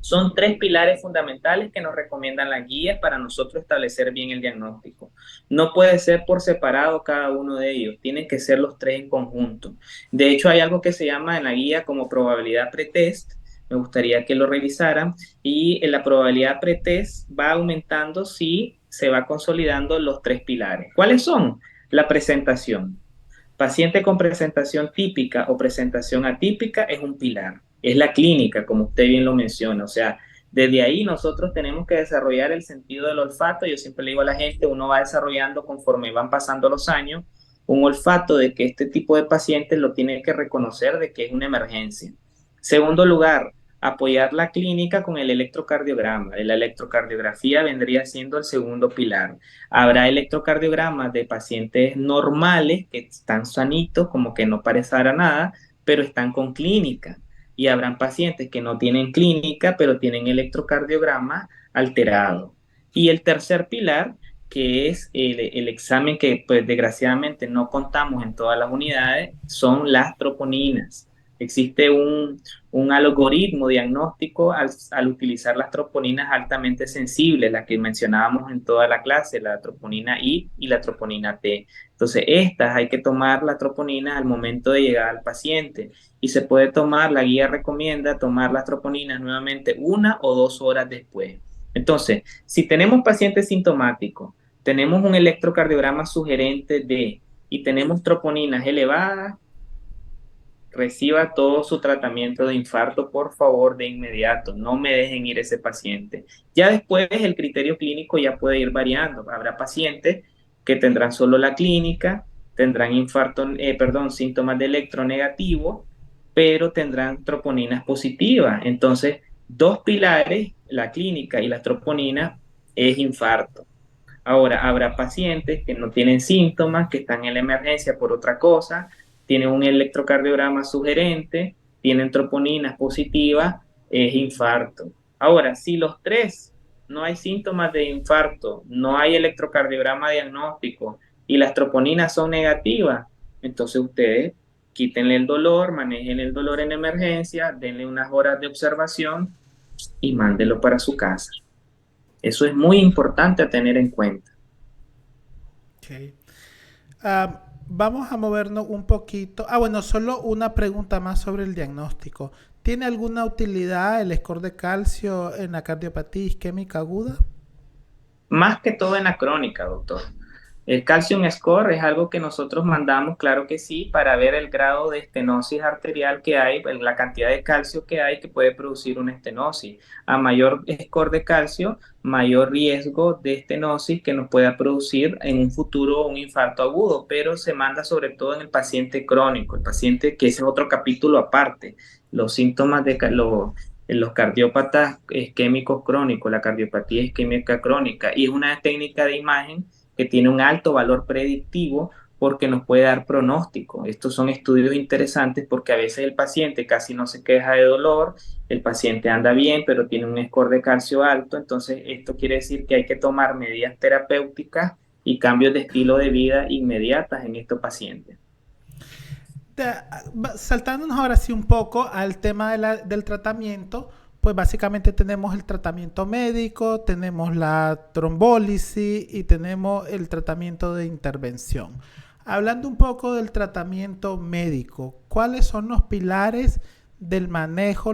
Son tres pilares fundamentales que nos recomiendan las guías para nosotros establecer bien el diagnóstico. No puede ser por separado cada uno de ellos, tienen que ser los tres en conjunto. De hecho, hay algo que se llama en la guía como probabilidad pretest. Me gustaría que lo revisaran y en la probabilidad pretest va aumentando si se va consolidando los tres pilares. ¿Cuáles son? La presentación. Paciente con presentación típica o presentación atípica es un pilar. Es la clínica, como usted bien lo menciona. O sea, desde ahí nosotros tenemos que desarrollar el sentido del olfato. Yo siempre le digo a la gente, uno va desarrollando conforme van pasando los años un olfato de que este tipo de pacientes lo tiene que reconocer de que es una emergencia. Segundo lugar, apoyar la clínica con el electrocardiograma. La electrocardiografía vendría siendo el segundo pilar. Habrá electrocardiogramas de pacientes normales que están sanitos, como que no pasara nada, pero están con clínica. Y habrán pacientes que no tienen clínica, pero tienen electrocardiograma alterado. Y el tercer pilar, que es el examen que pues desgraciadamente no contamos en todas las unidades, son las troponinas. Existe un algoritmo diagnóstico al utilizar las troponinas altamente sensibles, las que mencionábamos en toda la clase, la troponina I y la troponina T. Entonces, estas hay que tomar la troponina al momento de llegar al paciente y se puede tomar, la guía recomienda tomar las troponinas nuevamente 1 o 2 horas después. Entonces, si tenemos pacientes sintomáticos, tenemos un electrocardiograma sugerente de y tenemos troponinas elevadas, reciba todo su tratamiento de infarto, por favor, de inmediato. No me dejen ir ese paciente. Ya después el criterio clínico ya puede ir variando. Habrá pacientes que tendrán solo la clínica, tendrán síntomas de electronegativo, pero tendrán troponinas positivas. Entonces, dos pilares, la clínica y las troponinas, es infarto. Ahora, habrá pacientes que no tienen síntomas, que están en la emergencia por otra cosa, tienen un electrocardiograma sugerente, tienen troponinas positivas, es infarto. Ahora, si los tres no hay síntomas de infarto, no hay electrocardiograma diagnóstico y las troponinas son negativas, entonces ustedes quítenle el dolor, manejen el dolor en emergencia, denle unas horas de observación y mándelo para su casa. Eso es muy importante a tener en cuenta. Okay. Vamos a movernos un poquito. Bueno, solo una pregunta más sobre el diagnóstico. ¿Tiene alguna utilidad el score de calcio en la cardiopatía isquémica aguda? Más que todo en la crónica, doctor. El calcium score es algo que nosotros mandamos, claro que sí, para ver el grado de estenosis arterial que hay, la cantidad de calcio que hay que puede producir una estenosis. A mayor score de calcio, mayor riesgo de estenosis que nos pueda producir en un futuro un infarto agudo, pero se manda sobre todo en el paciente crónico, el paciente que ese es otro capítulo aparte, los síntomas de los cardiópatas isquémicos crónicos, la cardiopatía isquémica crónica, y es una técnica de imagen que tiene un alto valor predictivo porque nos puede dar pronóstico. Estos son estudios interesantes porque a veces el paciente casi no se queja de dolor, el paciente anda bien, pero tiene un score de calcio alto, entonces esto quiere decir que hay que tomar medidas terapéuticas y cambios de estilo de vida inmediatas en estos pacientes. Saltándonos ahora sí un poco al tema del tratamiento, pues básicamente tenemos el tratamiento médico, tenemos la trombólisis y tenemos el tratamiento de intervención. Hablando un poco del tratamiento médico, ¿cuáles son los pilares del manejo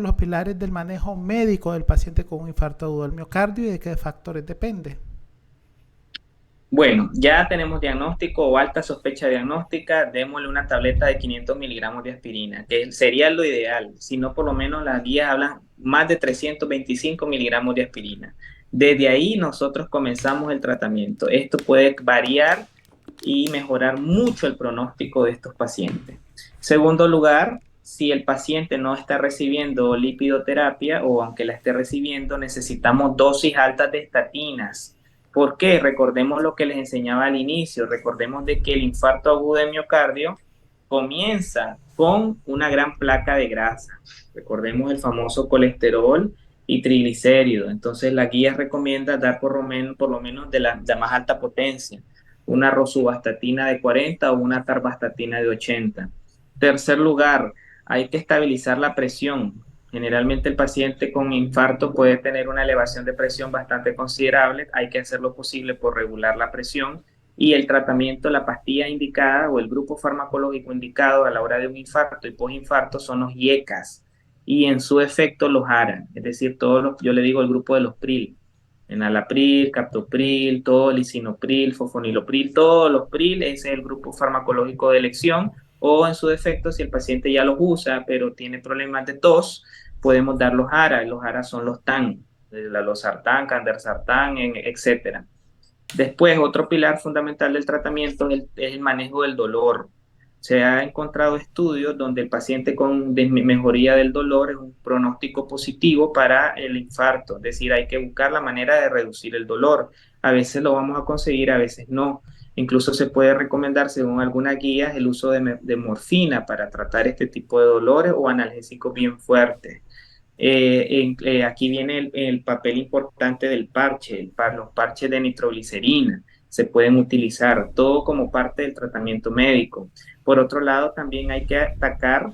médico del paciente con un infarto agudo del miocardio y de qué factores depende? Bueno, ya tenemos diagnóstico o alta sospecha diagnóstica, démosle una tableta de 500 miligramos de aspirina, que sería lo ideal, si no por lo menos las guías hablan más de 325 miligramos de aspirina. Desde ahí nosotros comenzamos el tratamiento. Esto puede variar y mejorar mucho el pronóstico de estos pacientes. Segundo lugar, si el paciente no está recibiendo lipidoterapia o aunque la esté recibiendo, necesitamos dosis altas de estatinas. ¿Por qué? Recordemos lo que les enseñaba al inicio, recordemos de que el infarto agudo de miocardio comienza con una gran placa de grasa. Recordemos el famoso colesterol y triglicéridos. Entonces la guía recomienda dar por lo menos de la más alta potencia, una rosuvastatina de 40 o una tarvastatina de 80. Tercer lugar, hay que estabilizar la presión. Generalmente el paciente con infarto puede tener una elevación de presión bastante considerable. Hay que hacer lo posible por regular la presión y el tratamiento, la pastilla indicada o el grupo farmacológico indicado a la hora de un infarto y postinfarto son los IECAS y en su efecto los ARA, es decir, yo le digo el grupo de los PRIL, enalapril, captopril, todo lisinopril, fosfonilopril, todos los PRIL, ese es el grupo farmacológico de elección, o en su defecto, si el paciente ya los usa, pero tiene problemas de tos, podemos dar los ARA. Los ARA son los TAN, los sartán, candersartán, etcétera. Después, otro pilar fundamental del tratamiento es el manejo del dolor. Se ha encontrado estudios donde el paciente con mejoría del dolor es un pronóstico positivo para el infarto, es decir, hay que buscar la manera de reducir el dolor. A veces lo vamos a conseguir, a veces no. Incluso se puede recomendar, según algunas guías, el uso de morfina para tratar este tipo de dolores o analgésicos bien fuertes. Aquí viene el papel importante del parche, los parches de nitroglicerina se pueden utilizar todo como parte del tratamiento médico. Por otro lado, también hay que atacar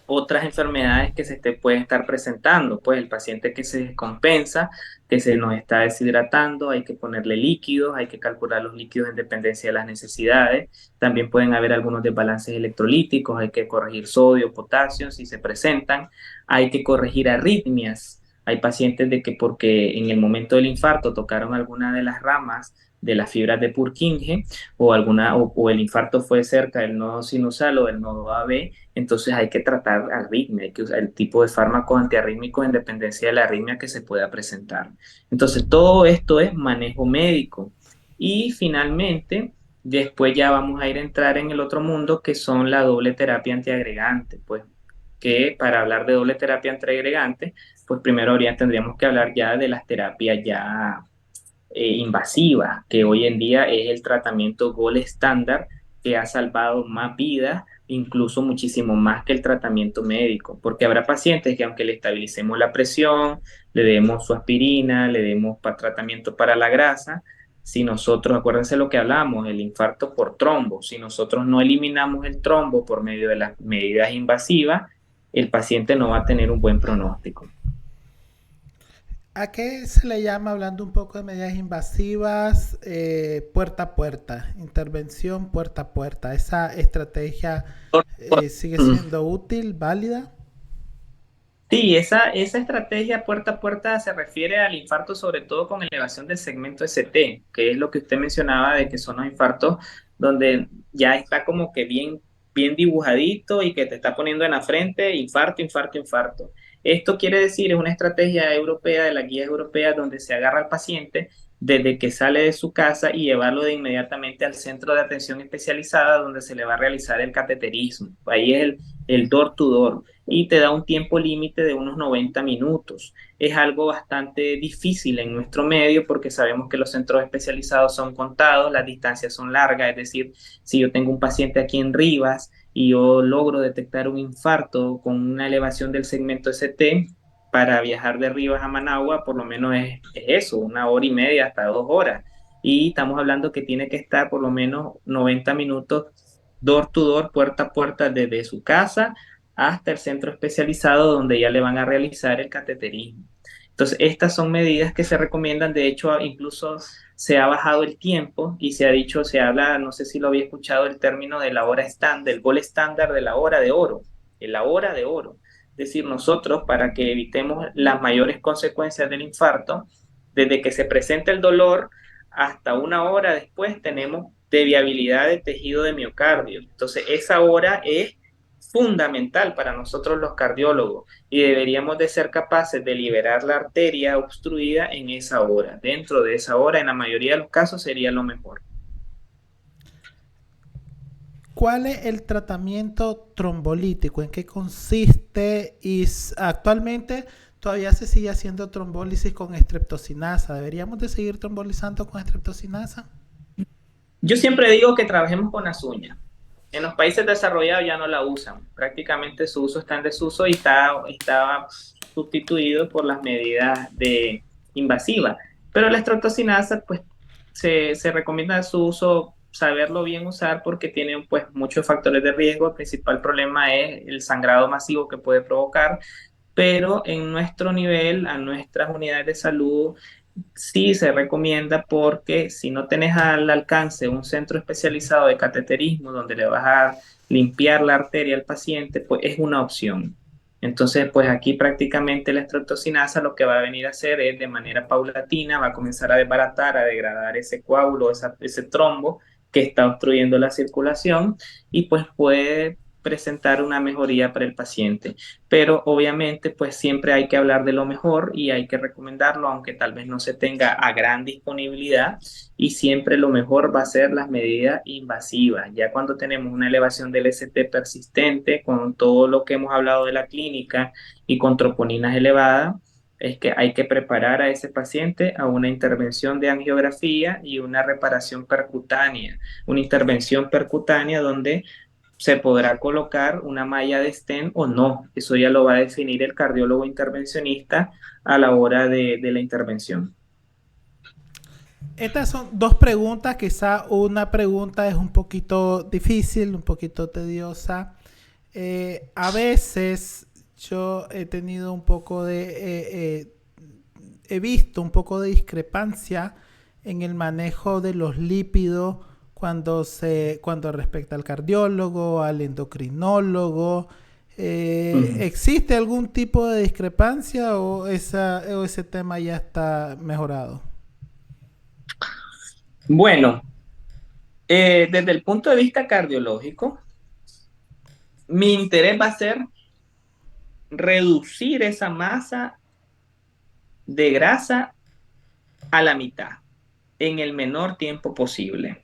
otras enfermedades que pueden estar presentando, pues el paciente que se descompensa, que se nos está deshidratando, hay que ponerle líquidos, hay que calcular los líquidos en dependencia de las necesidades, también pueden haber algunos desbalances electrolíticos, hay que corregir sodio, potasio si se presentan, hay que corregir arritmias, hay pacientes de que porque en el momento del infarto tocaron alguna de las ramas de las fibras de Purkinje o el infarto fue cerca del nodo sinusal o del nodo AB, entonces hay que tratar arritmia, hay que usar el tipo de fármacos antiarrítmicos en dependencia de la arritmia que se pueda presentar. Entonces todo esto es manejo médico. Y finalmente, después ya vamos a ir a entrar en el otro mundo que son la doble terapia antiagregante, pues que para hablar de doble terapia antiagregante, pues primero tendríamos que hablar ya de las terapias ya invasivas, que hoy en día es el tratamiento gold estándar que ha salvado más vidas, incluso muchísimo más que el tratamiento médico, porque habrá pacientes que aunque le estabilicemos la presión, le demos su aspirina, le demos tratamiento para la grasa, si nosotros, acuérdense lo que hablamos, el infarto por trombo, si nosotros no eliminamos el trombo por medio de las medidas invasivas, el paciente no va a tener un buen pronóstico. ¿A qué se le llama, hablando un poco de medidas invasivas, puerta a puerta, intervención puerta a puerta? ¿Esa estrategia sigue siendo útil, válida? Sí, esa estrategia puerta a puerta se refiere al infarto sobre todo con elevación del segmento ST, que es lo que usted mencionaba de que son los infartos donde ya está como que bien dibujadito y que te está poniendo en la frente infarto, infarto, infarto. Esto quiere decir, es una estrategia europea de las guías europeas donde se agarra al paciente desde que sale de su casa y llevarlo de inmediatamente al centro de atención especializada donde se le va a realizar el cateterismo. Ahí es el door to door y te da un tiempo límite de unos 90 minutos. Es algo bastante difícil en nuestro medio porque sabemos que los centros especializados son contados, las distancias son largas, es decir, si yo tengo un paciente aquí en Rivas y yo logro detectar un infarto con una elevación del segmento ST, para viajar de Rivas a Managua, por lo menos es eso, 1 hora y media hasta 2 horas. Y estamos hablando que tiene que estar por lo menos 90 minutos door to door, puerta a puerta, desde su casa hasta el centro especializado donde ya le van a realizar el cateterismo. Entonces, estas son medidas que se recomiendan. De hecho, incluso se ha bajado el tiempo y se ha dicho, se habla, no sé si lo había escuchado, el término de la hora estándar, del gol estándar de la hora de oro, de la hora de oro. Es decir, nosotros, para que evitemos las mayores consecuencias del infarto, desde que se presenta el dolor hasta 1 hora después, tenemos de viabilidad de tejido de miocardio. Entonces, esa hora es fundamental para nosotros los cardiólogos y deberíamos de ser capaces de liberar la arteria obstruida en esa hora. Dentro de esa hora, en la mayoría de los casos, sería lo mejor. ¿Cuál es el tratamiento trombolítico? ¿En qué consiste? Y actualmente todavía se sigue haciendo trombólisis con streptocinasa. ¿Deberíamos de seguir trombolizando con streptocinasa? Yo siempre digo que trabajemos con las uñas. En los países desarrollados ya no la usan. Prácticamente su uso está en desuso y está sustituido por las medidas invasivas. Pero la estreptocinasa, pues, se recomienda su uso, saberlo bien usar porque tiene pues muchos factores de riesgo. El principal problema es el sangrado masivo que puede provocar. pero en nuestro nivel, a nuestras unidades de salud, sí se recomienda porque si no tenés al alcance un centro especializado de cateterismo donde le vas a limpiar la arteria al paciente, pues es una opción. Entonces, pues aquí prácticamente la estreptocinasa lo que va a venir a hacer es de manera paulatina, va a comenzar a desbaratar, a degradar ese coágulo, ese trombo que está obstruyendo la circulación y pues puede presentar una mejoría para el paciente. Pero obviamente pues siempre hay que hablar de lo mejor y hay que recomendarlo, aunque tal vez no se tenga a gran disponibilidad, y siempre lo mejor va a ser las medidas invasivas. Ya cuando tenemos una elevación del ST persistente, con todo lo que hemos hablado de la clínica y con troponinas elevadas, es que hay que preparar a ese paciente a una intervención de angiografía y una reparación percutánea, una intervención percutánea donde se podrá colocar una malla de stent o no. Eso ya lo va a definir el cardiólogo intervencionista a la hora de la intervención. Estas son dos preguntas, quizá una pregunta es un poquito difícil, un poquito tediosa. A veces yo he tenido un poco he visto un poco de discrepancia en el manejo de los lípidos cuando respecta al cardiólogo, al endocrinólogo. Ujú. ¿Existe algún tipo de discrepancia o ese tema ya está mejorado? Bueno, desde el punto de vista cardiológico, mi interés va a ser reducir esa masa de grasa a la mitad en el menor tiempo posible.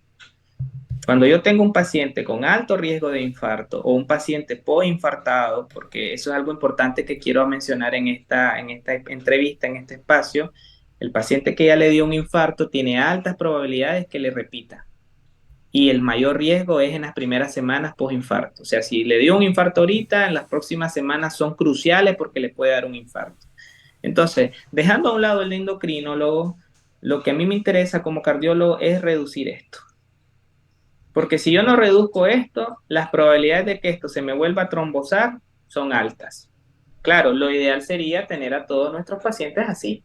Cuando yo tengo un paciente con alto riesgo de infarto o un paciente poinfartado, porque eso es algo importante que quiero mencionar en esta entrevista, en este espacio, el paciente que ya le dio un infarto tiene altas probabilidades que le repita. Y el mayor riesgo es en las primeras semanas post-infarto. O sea, si le dio un infarto ahorita, en las próximas semanas son cruciales porque le puede dar un infarto. Entonces, dejando a un lado el endocrinólogo, lo que a mí me interesa como cardiólogo es reducir esto. Porque si yo no reduzco esto, las probabilidades de que esto se me vuelva a trombosar son altas. Claro, lo ideal sería tener a todos nuestros pacientes así,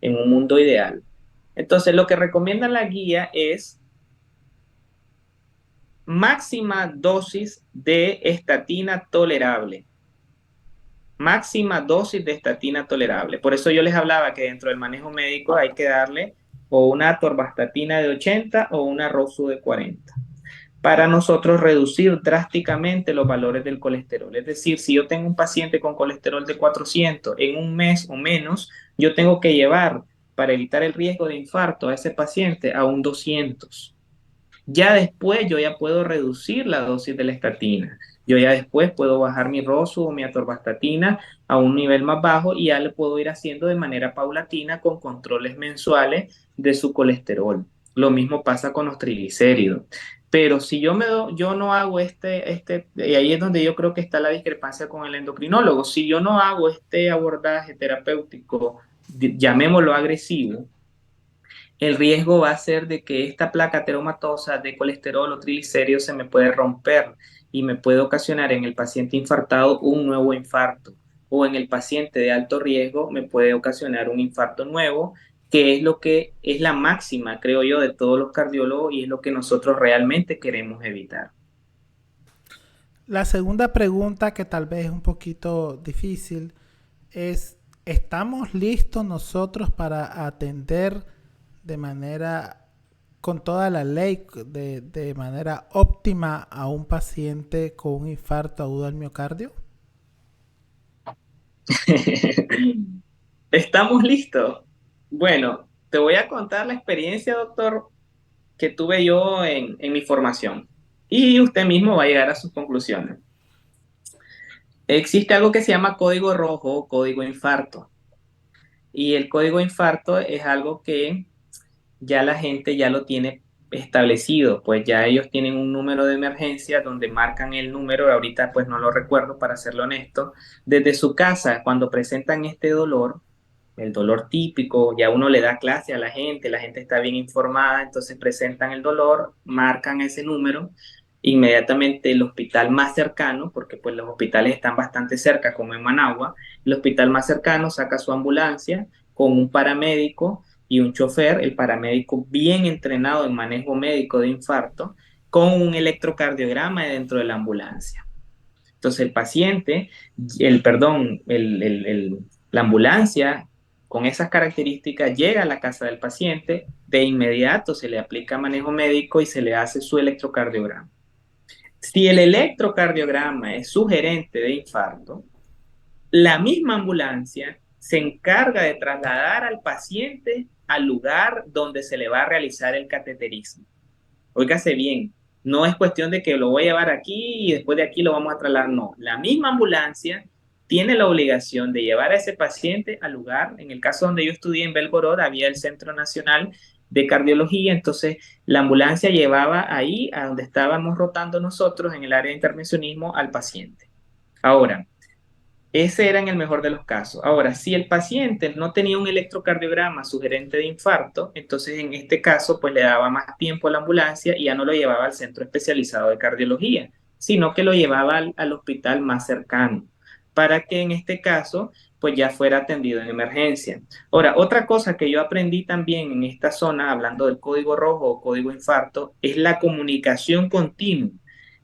en un mundo ideal. Entonces, lo que recomienda la guía es máxima dosis de estatina tolerable. Máxima dosis de estatina tolerable. Por eso yo les hablaba que dentro del manejo médico hay que darle o una atorvastatina de 80 o una rosu de 40 para nosotros reducir drásticamente los valores del colesterol. Es decir, si yo tengo un paciente con colesterol de 400 en un mes o menos, yo tengo que llevar para evitar el riesgo de infarto a ese paciente a un 200. Ya después yo ya puedo reducir la dosis de la estatina. Yo ya después puedo bajar mi rosu o mi atorvastatina a un nivel más bajo y ya le puedo ir haciendo de manera paulatina con controles mensuales de su colesterol. Lo mismo pasa con los triglicéridos. Pero si yo no hago y ahí es donde yo creo que está la discrepancia con el endocrinólogo, si yo no hago este abordaje terapéutico, llamémoslo agresivo, el riesgo va a ser de que esta placa teromatosa de colesterol o triglicéridos se me puede romper y me puede ocasionar en el paciente infartado un nuevo infarto, o en el paciente de alto riesgo me puede ocasionar un infarto nuevo, que es lo que es la máxima, creo yo, de todos los cardiólogos y es lo que nosotros realmente queremos evitar. La segunda pregunta, que tal vez es un poquito difícil, es, ¿estamos listos nosotros para atender de manera, con toda la ley, de manera óptima a un paciente con un infarto agudo al miocardio? ¿Estamos listos? Bueno, te voy a contar la experiencia, doctor, que tuve yo en mi formación. Y usted mismo va a llegar a sus conclusiones. Existe algo que se llama código rojo o código infarto. Y el código infarto es algo que ya la gente ya lo tiene establecido, pues ya ellos tienen un número de emergencia donde marcan el número, ahorita pues no lo recuerdo para serlo honesto, desde su casa cuando presentan este dolor, el dolor típico, ya uno le da clase a la gente está bien informada, entonces presentan el dolor, marcan ese número inmediatamente el hospital más cercano, porque pues los hospitales están bastante cerca, como en Managua, el hospital más cercano saca su ambulancia con un paramédico y un chofer, el paramédico bien entrenado en manejo médico de infarto, con un electrocardiograma dentro de la ambulancia. Entonces el paciente, perdón, la ambulancia con esas características llega a la casa del paciente, de inmediato se le aplica manejo médico y se le hace su electrocardiograma. Si el electrocardiograma es sugerente de infarto, la misma ambulancia se encarga de trasladar al paciente al lugar donde se le va a realizar el cateterismo. Óigase bien, no es cuestión de que lo voy a llevar aquí y después de aquí lo vamos a trasladar, no. La misma ambulancia tiene la obligación de llevar a ese paciente al lugar. En el caso donde yo estudié en Belgorod, había el Centro Nacional de Cardiología, entonces la ambulancia llevaba ahí a donde estábamos rotando nosotros en el área de intervencionismo al paciente. Ahora, ese era en el mejor de los casos. Ahora, si el paciente no tenía un electrocardiograma sugerente de infarto, entonces en este caso pues le daba más tiempo a la ambulancia y ya no lo llevaba al centro especializado de cardiología, sino que lo llevaba al hospital más cercano, para que en este caso pues ya fuera atendido en emergencia. Ahora, otra cosa que yo aprendí también en esta zona, hablando del código rojo o código infarto, es la comunicación continua.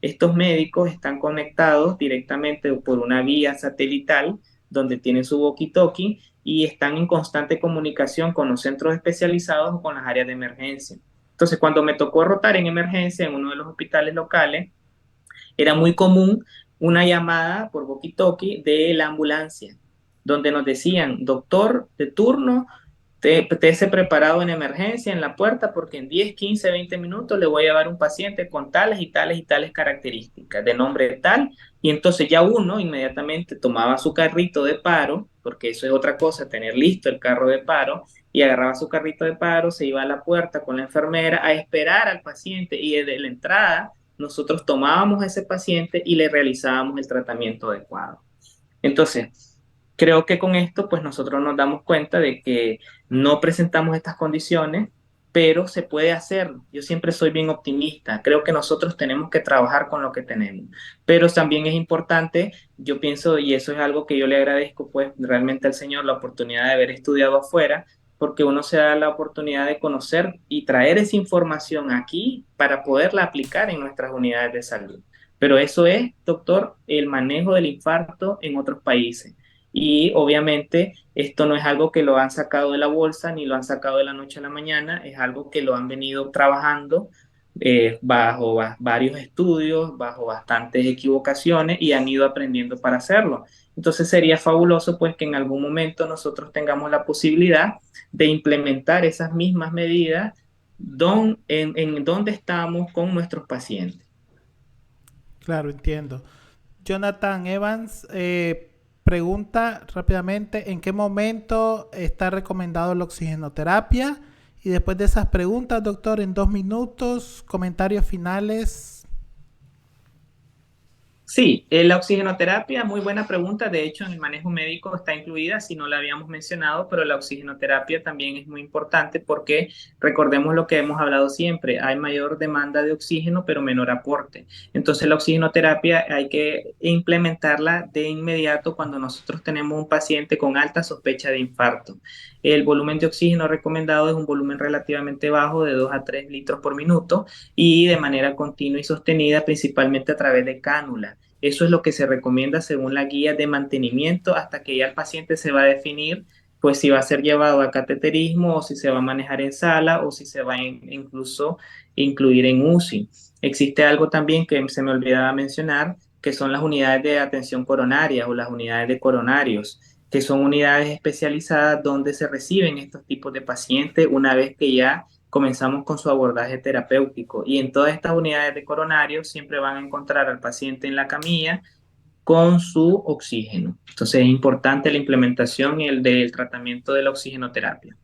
Estos médicos están conectados directamente por una vía satelital donde tienen su walkie-talkie y están en constante comunicación con los centros especializados o con las áreas de emergencia. Entonces, cuando me tocó rotar en emergencia en uno de los hospitales locales, era muy común una llamada por walkie-talkie de la ambulancia, donde nos decían, doctor de turno, esté preparado en emergencia en la puerta porque en 10, 15, 20 minutos le voy a llevar un paciente con tales y tales y tales características, de nombre tal, y entonces ya uno inmediatamente tomaba su carrito de paro, porque eso es otra cosa, tener listo el carro de paro, y agarraba su carrito de paro, se iba a la puerta con la enfermera a esperar al paciente y desde la entrada nosotros tomábamos a ese paciente y le realizábamos el tratamiento adecuado. Entonces, creo que con esto, pues nosotros nos damos cuenta de que no presentamos estas condiciones, pero se puede hacer. Yo siempre soy bien optimista. Creo que nosotros tenemos que trabajar con lo que tenemos. Pero también es importante, yo pienso, y eso es algo que yo le agradezco, pues realmente al Señor, la oportunidad de haber estudiado afuera, porque uno se da la oportunidad de conocer y traer esa información aquí para poderla aplicar en nuestras unidades de salud. Pero eso es, doctor, el manejo del infarto en otros países. Y obviamente esto no es algo que lo han sacado de la bolsa ni lo han sacado de la noche a la mañana, es algo que lo han venido trabajando bajo varios estudios, bajo bastantes equivocaciones y han ido aprendiendo para hacerlo. Entonces sería fabuloso pues que en algún momento nosotros tengamos la posibilidad de implementar esas mismas medidas en donde estamos con nuestros pacientes. Claro, entiendo. Jonathan Evans pregunta rápidamente en qué momento está recomendado la oxigenoterapia. Y después de esas preguntas, doctor, en 2 minutos, comentarios finales. Sí, la oxigenoterapia, muy buena pregunta. De hecho, en el manejo médico está incluida, si no la habíamos mencionado, pero la oxigenoterapia también es muy importante porque recordemos lo que hemos hablado siempre, hay mayor demanda de oxígeno, pero menor aporte. Entonces, la oxigenoterapia hay que implementarla de inmediato cuando nosotros tenemos un paciente con alta sospecha de infarto. El volumen de oxígeno recomendado es un volumen relativamente bajo de 2 a 3 litros por minuto y de manera continua y sostenida, principalmente a través de cánula. Eso es lo que se recomienda según la guía de mantenimiento hasta que ya el paciente se va a definir, pues si va a ser llevado a cateterismo o si se va a manejar en sala o si se va a incluso incluir en UCI. Existe algo también que se me olvidaba mencionar, que son las unidades de atención coronaria o las unidades de coronarios, que son unidades especializadas donde se reciben estos tipos de pacientes una vez que ya comenzamos con su abordaje terapéutico. Y en todas estas unidades de coronario siempre van a encontrar al paciente en la camilla con su oxígeno. Entonces es importante la implementación y el del tratamiento de la oxigenoterapia.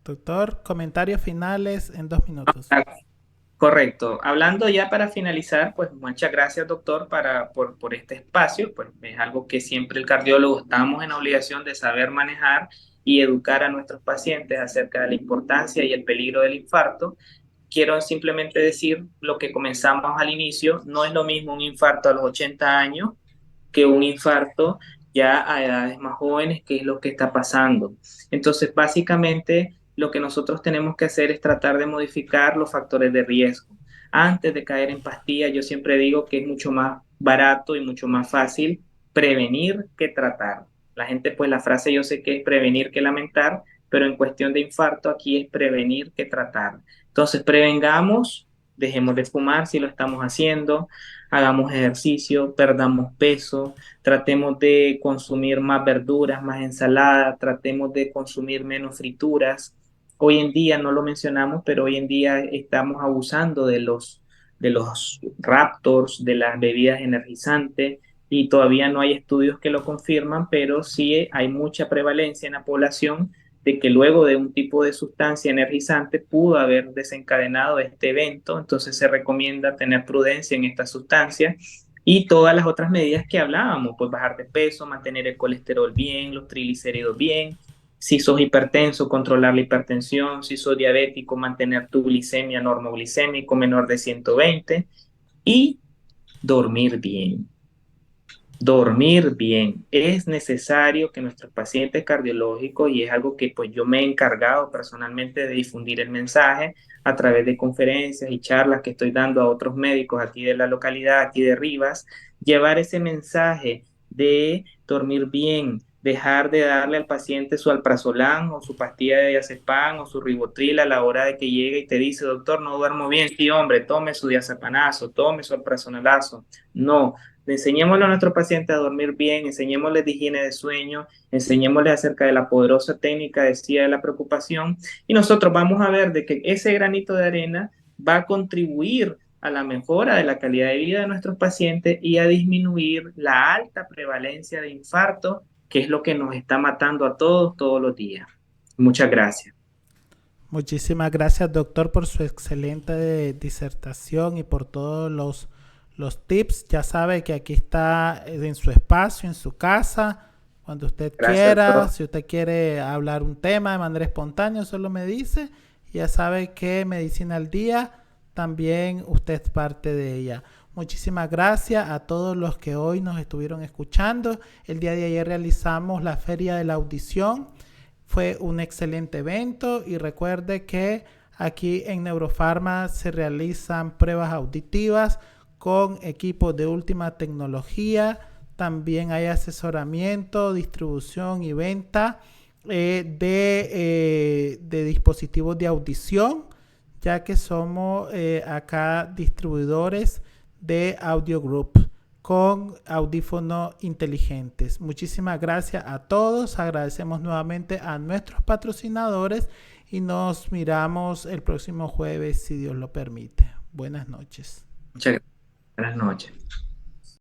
Doctor, comentarios finales en 2 minutos. Ah, correcto. Hablando ya para finalizar, pues muchas gracias, doctor, por este espacio. Pues es algo que siempre el cardiólogo estamos en obligación de saber manejar y educar a nuestros pacientes acerca de la importancia y el peligro del infarto. Quiero simplemente decir lo que comenzamos al inicio, no es lo mismo un infarto a los 80 años que un infarto ya a edades más jóvenes, que es lo que está pasando. Entonces, básicamente, lo que nosotros tenemos que hacer es tratar de modificar los factores de riesgo. Antes de caer en pastillas, yo siempre digo que es mucho más barato y mucho más fácil prevenir que tratar. La gente, pues la frase yo sé que es prevenir que lamentar, pero en cuestión de infarto aquí es prevenir que tratar. Entonces, prevengamos, dejemos de fumar si lo estamos haciendo, hagamos ejercicio, perdamos peso, tratemos de consumir más verduras, más ensalada, tratemos de consumir menos frituras. Hoy en día, no lo mencionamos, pero hoy en día estamos abusando de los Raptors, de las bebidas energizantes, y todavía no hay estudios que lo confirman, pero sí hay mucha prevalencia en la población de que luego de un tipo de sustancia energizante pudo haber desencadenado este evento. Entonces se recomienda tener prudencia en esta sustancia y todas las otras medidas que hablábamos, pues bajar de peso, mantener el colesterol bien, los triglicéridos bien. Si sos hipertenso, controlar la hipertensión. Si sos diabético, mantener tu glicemia normoglicémico menor de 120 y dormir bien. Dormir bien. Es necesario que nuestros pacientes cardiológicos, y es algo que pues yo me he encargado personalmente de difundir el mensaje a través de conferencias y charlas que estoy dando a otros médicos aquí de la localidad, aquí de Rivas, llevar ese mensaje de dormir bien, dejar de darle al paciente su alprazolam o su pastilla de diazepam o su ribotril a la hora de que llegue y te dice, doctor, no duermo bien. Sí, hombre, tome su diazepanazo, tome su alprazolazo. No, enseñémosle a nuestros pacientes a dormir bien, enseñémosles de higiene de sueño, enseñémosles acerca de la poderosa técnica de CIA de la preocupación, y nosotros vamos a ver de que ese granito de arena va a contribuir a la mejora de la calidad de vida de nuestros pacientes y a disminuir la alta prevalencia de infarto, que es lo que nos está matando a todos los días. Muchas gracias. Muchísimas gracias, doctor, por su excelente disertación y por todos los tips. Ya sabe que aquí está en su espacio, en su casa, cuando usted Gracias, quiera. doctor. Si usted quiere hablar un tema de manera espontánea, solo me dice. Ya sabe que Medicina al Día también usted es parte de ella. Muchísimas gracias a todos los que hoy nos estuvieron escuchando. El día de ayer realizamos la Feria de la Audición. Fue un excelente evento y recuerde que aquí en Neurofarma se realizan pruebas auditivas con equipos de última tecnología. También hay asesoramiento, distribución y venta de dispositivos de audición, ya que somos acá distribuidores de Audio Group con audífonos inteligentes. Muchísimas gracias a todos. Agradecemos nuevamente a nuestros patrocinadores y nos miramos el próximo jueves si Dios lo permite. Buenas noches. Muchas gracias. Buenas noches.